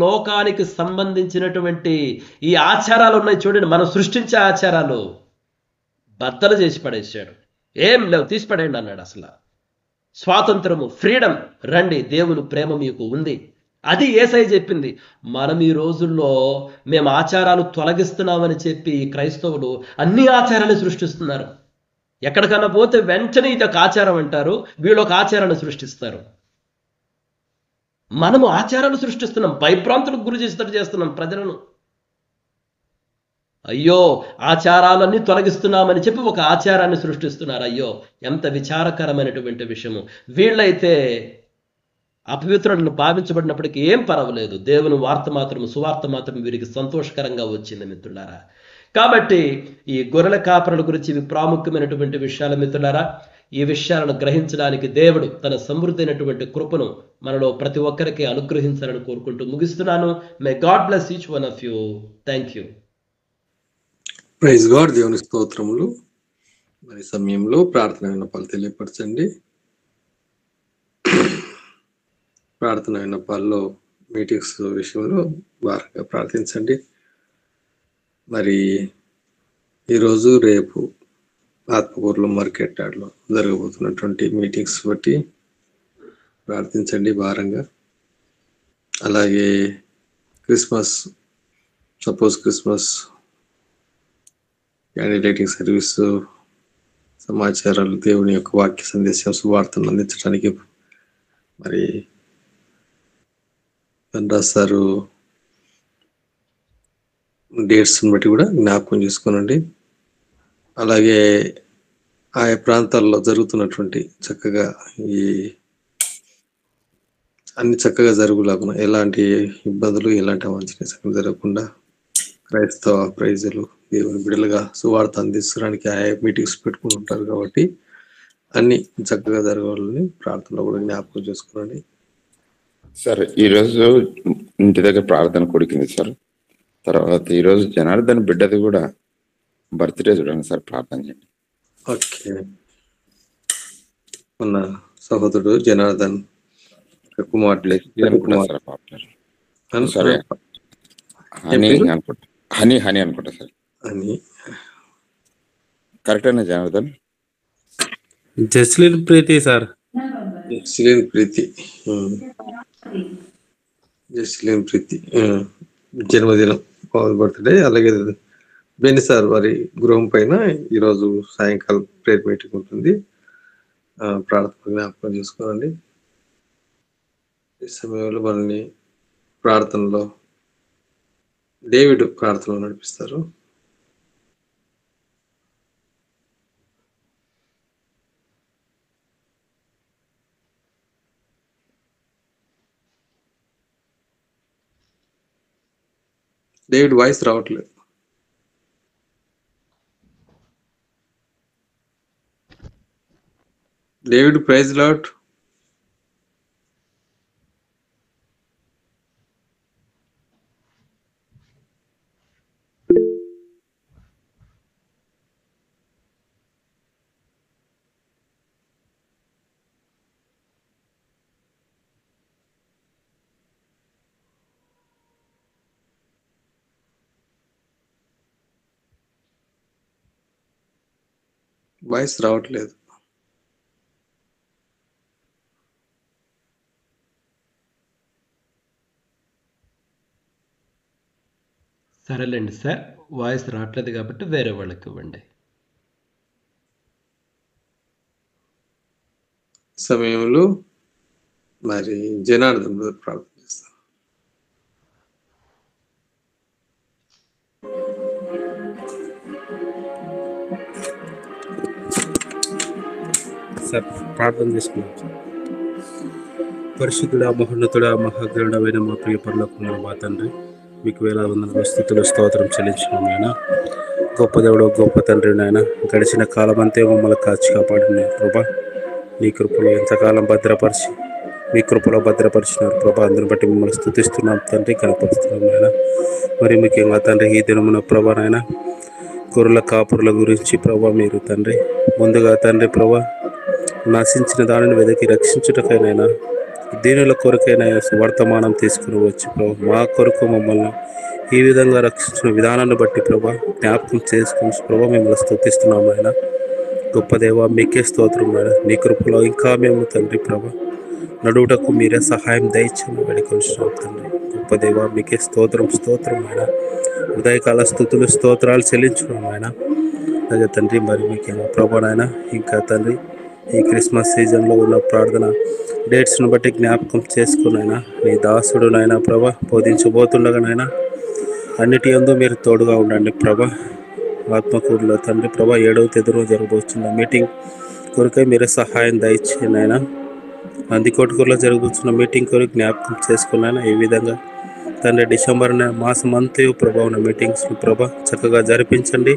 లోకానికి సంబంధించినటువంటి ఈ ఆచారాలు ఉన్నాయి చూడండి, మనం సృష్టించే ఆచారాలు బద్దలు చేసి పడేసాడు. ఏం లేవు, తీసి పడేయండి అన్నాడు. అసలు స్వాతంత్రము, ఫ్రీడమ్, రండి, దేవుని ప్రేమ మీకు ఉంది. అది యేసయ్య చెప్పింది. మనం ఈ రోజుల్లో మేము ఆచారాలు తొలగిస్తున్నామని చెప్పి క్రైస్తవులు అన్ని ఆచారాలు సృష్టిస్తున్నారు. ఎక్కడికన్నా పోతే వెంటనే ఇది ఒక ఆచారం అంటారు, వీళ్ళు ఒక ఆచారాన్ని సృష్టిస్తారు. మనము ఆచారాలు సృష్టిస్తున్నాం, భయభ్రాంతులకు గురి చేస్తున్నాం ప్రజలను. అయ్యో, ఆచారాలన్నీ తొలగిస్తున్నామని చెప్పి ఒక ఆచారాన్ని సృష్టిస్తున్నారు. అయ్యో, ఎంత విచారకరమైనటువంటి విషయము. వీళ్ళైతే అపవిత్రులను భావించబడినప్పటికీ ఏం పర్వాలేదు, దేవుని వార్త మాత్రం, సువార్త మాత్రం వీరికి సంతోషకరంగా వచ్చింది మిత్రులారా. కాబట్టి ఈ గొర్రెల కాపరుల గురించి ఇవి ప్రాముఖ్యమైనటువంటి విషయాలు మిత్రులారా. ఈ విషయాలను గ్రహించడానికి దేవుడు తన సమృద్ధి అయినటువంటి కృపను మనలో ప్రతి ఒక్కరికి అనుగ్రహించాలని కోరుకుంటూ ముగిస్తున్నాను. May God bless each one of you. Thank you. Praise God. దేవుని స్తోత్రములు. మరి సమయంలో ప్రార్థన విన్నపాలు తెలియపరచండి. ప్రార్థన విన్నపాల్లో మీటింగ్స్ విషయంలో బాగా ప్రార్థించండి. మరి ఈరోజు రేపు ఆత్మకూరులో మార్కెట్ యార్డ్లో జరగబోతున్నటువంటి మీటింగ్స్ బట్టి ప్రార్థించండి భారంగా. అలాగే క్రిస్మస్ క్యాండిడేటింగ్ సర్వీస్ సమాచారాలు, దేవుని యొక్క వాక్య సందేశం, సువార్తను అందించడానికి మరి రాస్తారు. డేట్స్ని బట్టి కూడా జ్ఞాపకం చేసుకోనండి. అలాగే ఆయా ప్రాంతాల్లో జరుగుతున్నటువంటి చక్కగా ఈ అన్ని చక్కగా జరుగులాగున, ఎలాంటి ఇబ్బందులు, ఎలాంటి అవాంఛనీయ జరగకుండా క్రైస్తవ ప్రజలు దేవుని బిడ్డలుగా సువార్త అందించడానికి ఆయా మీటింగ్స్ పెట్టుకుని ఉంటారు. కాబట్టి అన్ని చక్కగా జరగాలని ప్రార్థనలో కూడా జ్ఞాపకం చేసుకోనండి. సార్, ఈరోజు ఇంటి దగ్గర ప్రార్థన కొడికింది సార్. తర్వాత ఈరోజు జనార్దన్ బిడ్డది కూడా బర్త్డే చూడండి సార్, ప్రార్థన చేయండి. ఓకే. మన సహోదరుడు జనార్దన్ కుమార్ సార్ హనీ పేరు? అనుకుంటా, హనీ అనుకుంటా సార్. అని కరెక్టేనా జనార్దన్? జస్లిన్ ప్రీతి సార్. జస్లిన్ ప్రీతి. జస్లిన్ ప్రీతి జన్మదినం, బర్త్డే. అలాగే బెన్ని సార్ వారి గృహం పైన ఈరోజు సాయంకాలం ప్రేయర్ మీటింగ్ ఉంటుంది. ప్రార్థన జ్ఞాపకం చేసుకోనండి. ఈ సమయంలో మనల్ని ప్రార్థనలో డేవిడ్ ప్రార్థనలో నడిపిస్తారు. డేవిడ్ వాయిస్ రావట్లేదు. David, praise Lord. వాయిస్ రావట్లేదు. సరేలేండి సార్, వాయిస్ రావట్లేదు కాబట్టి వేరే వాళ్ళకి ఇవ్వండి. సమయంలో మరి జనార్దన్ ప్రార్థన చేస్తారు. సార్ ప్రార్థన చేసుకున్నాం సార్. పరిశుద్ధుడా, మహోన్నతుడా, మహాగరుడమైన మా ప్రియ పరలోకమున్న మా తండ్రి, మీకు వేల వందల స్తుతులు స్తోత్రం చెల్లించున్నాం నాయన. గొప్ప దేవుడు, గొప్ప తండ్రి నాయన. గడిచిన కాలం అంతే మమ్మల్ని కాచి కాపాడిన ప్రభా, నీ కృపలో ఎంతకాలం భద్రపరిచి మీ కృపలో భద్రపరిచినారు ప్రభా. అందుని బట్టి మిమ్మల్ని స్తుతిస్తున్నాం తండ్రి, కనపరుస్తున్నాం నాయన. మరి ముఖ్యంగా తండ్రి ఈ దినమున ప్రభా నాయన, గొర్రెల కాపురుల గురించి ప్రభా మీరు తండ్రి ముందుగా తండ్రి ప్రభా నశించిన దానిని వెదకి రక్షించుటకైనా దీనుల కొరకైనా వర్తమానం తీసుకుని వచ్చి ప్రభా మా కొరకు మమ్మల్ని ఈ విధంగా రక్షించిన విధానాన్ని బట్టి ప్రభా జ్ఞాపకం చేసుకుని ప్రభా మిమ్మల్ని స్తుతిస్తున్నాం ఆయన. గొప్ప దేవ మీకే స్తోత్రం నాయన. నీ కృపలో ఇంకా మేము తండ్రి ప్రభా నడువుటకు మీరే సహాయం దయచేయమని వేడుకొంచున్నాం తండ్రి. గొప్ప దేవ మీకే స్తోత్రం ఆయన. ఉదయకాల స్తుతులు స్తోత్రాలు చెల్లించున్నాం ఆయన. అలాగే తండ్రి మరి మీకేమో ప్రభా నాయన, ఇంకా తండ్రి ఈ క్రిస్మస్ సీజన్లో ఉన్న ప్రార్థన డేట్స్ను బట్టి జ్ఞాపకం చేసుకున్నాయినా నీ దాసుడు నాయన ప్రభా బోధించబోతుండగా నాయన అన్నిటి యందు మీరు తోడుగా ఉండండి ప్రభా. ఆత్మకూరులో తండ్రి ప్రభా 7వ తేదీన జరగబోతున్న మీటింగ్ కొరకై మీరే సహాయం దయచేయండి ఆయన. నందికొట్కూరులో జరగబోతున్న మీటింగ్ కొరకు జ్ఞాపకం చేసుకున్నాను. ఈ విధంగా తండ్రి డిసెంబర్ మాసం అంతయు ప్రభా ఉన్న మీటింగ్స్ ప్రభా చక్కగా జరిపించండి.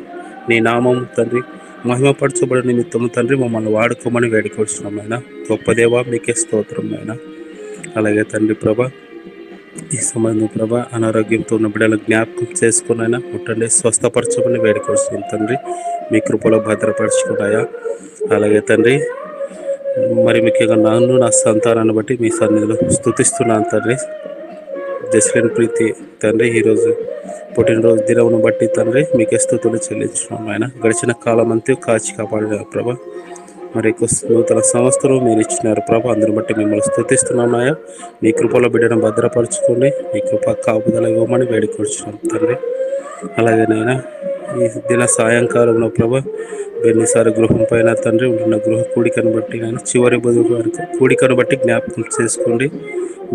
నీ నామం తండ్రి మహిమపరచబడి నిమిత్తము తండ్రి మమ్మల్ని వాడుకోమని వేడుకొచ్చున్నాం ఆయన. గొప్ప దేవ మీకే స్తోత్రం ఆయన. అలాగే తండ్రి ప్రభా ఈ సమయంలో ప్రభా అనారోగ్యంతో ఉన్న బిడ్డలు జ్ఞాపకం చేసుకున్నాయినా ముట్టండి, స్వస్థపరచమని వేడుకొస్తున్నాం తండ్రి. మీ కృపలో భద్రపరచుకున్నాయా. అలాగే తండ్రి మరి ముఖ్యంగా నన్ను నా సంతానాన్ని బట్టి మీ సన్నిధిలో స్తుతిస్తున్నాను తండ్రి. జస్లిన్ ప్రీతి తండ్రి ఈరోజు పుట్టినరోజు దినమును బట్టి తండ్రి మీకే స్తుతులు చెల్లించున్నాం ఆయన. గడిచిన కాలం అంతా కాచి కాపాడిన ప్రభా, మరి నూతన సంవత్సరం మీరు ఇచ్చినారు ప్రభా. అందరిని బట్టి మిమ్మల్ని స్తుతిస్తున్నాం నాయ. మీ కృపలో బిడ్డను భద్రపరచుకోండి, మీ కృప కాపుదల ఇవ్వమని వేడుకొచ్చున్నాం తండ్రి. అలాగే నాయన ఈ దిన సాయంకాలంలో ప్రభా బెన్నిసారి గృహం పైన తండ్రి ఉంటున్న గృహ కూడికను బట్టి నేను చివరి బదులు కూడికను బట్టి జ్ఞాపకం చేసుకోండి.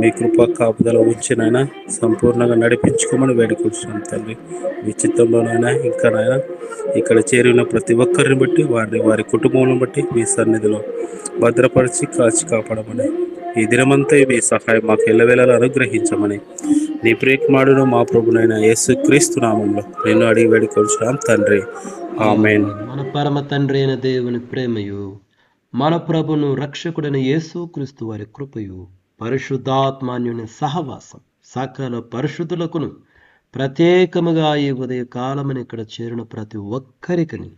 మీ కృప కాపుదల ఉంచినైనా సంపూర్ణంగా నడిపించుకోమని వేడుకొచ్చున్నాం తండ్రి. మీ చిత్తంలోనైనా ఇంకా నాయన ఇక్కడ చేరిన ప్రతి ఒక్కరిని బట్టి వారి కుటుంబంలో బట్టి మీ సన్నిధిలో భద్రపరిచి కాచి కాపాడమని ఈ దినమంతా మీ సహాయం మాకు ఎల్లవేళలా అనుగ్రహించమని నీ ప్రియకుమారుడు మా ప్రభునైన యేసుక్రీస్తు నామంలో నిన్ను అడిగి వేడుకొచ్చున్నాం తండ్రి. ఆమేన్. మన పరమ తండ్రి అయిన దేవుని ప్రేమయు, మన ప్రభును రక్షకుడైన యేసుక్రీస్తు వారి కృపయు, పరిశుద్ధాత్మాన్యుని సహవాసం సకల పరిశుద్ధులకును ప్రత్యేకముగా ఈ ఉదయ కాలమని ఇక్కడ చేరిన ప్రతి ఒక్కరికిని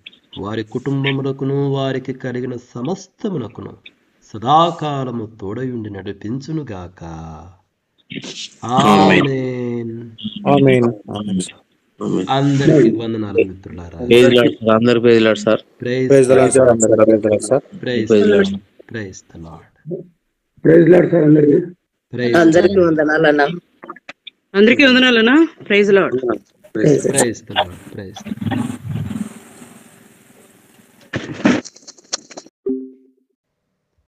వారి కుటుంబములకును వారికి కలిగిన సమస్తమునకును సదాకాలము తోడయుండి నడిపించునుగాక. ఆమేన్. ఆమేన్. అందరికి వందనాలు మిత్రులారా. అందరికి praise lord sir. Praise praise the lord sir. అందరికీ praise the lord sir. Praise praise lord. Praise the lord. Praise lord sir అందరికి. ప్రైజ్ అందరికీ వందనాలన్నా. అందరికీ వందనాలన్నా. Praise lord. Praise the lord. Praise the lord.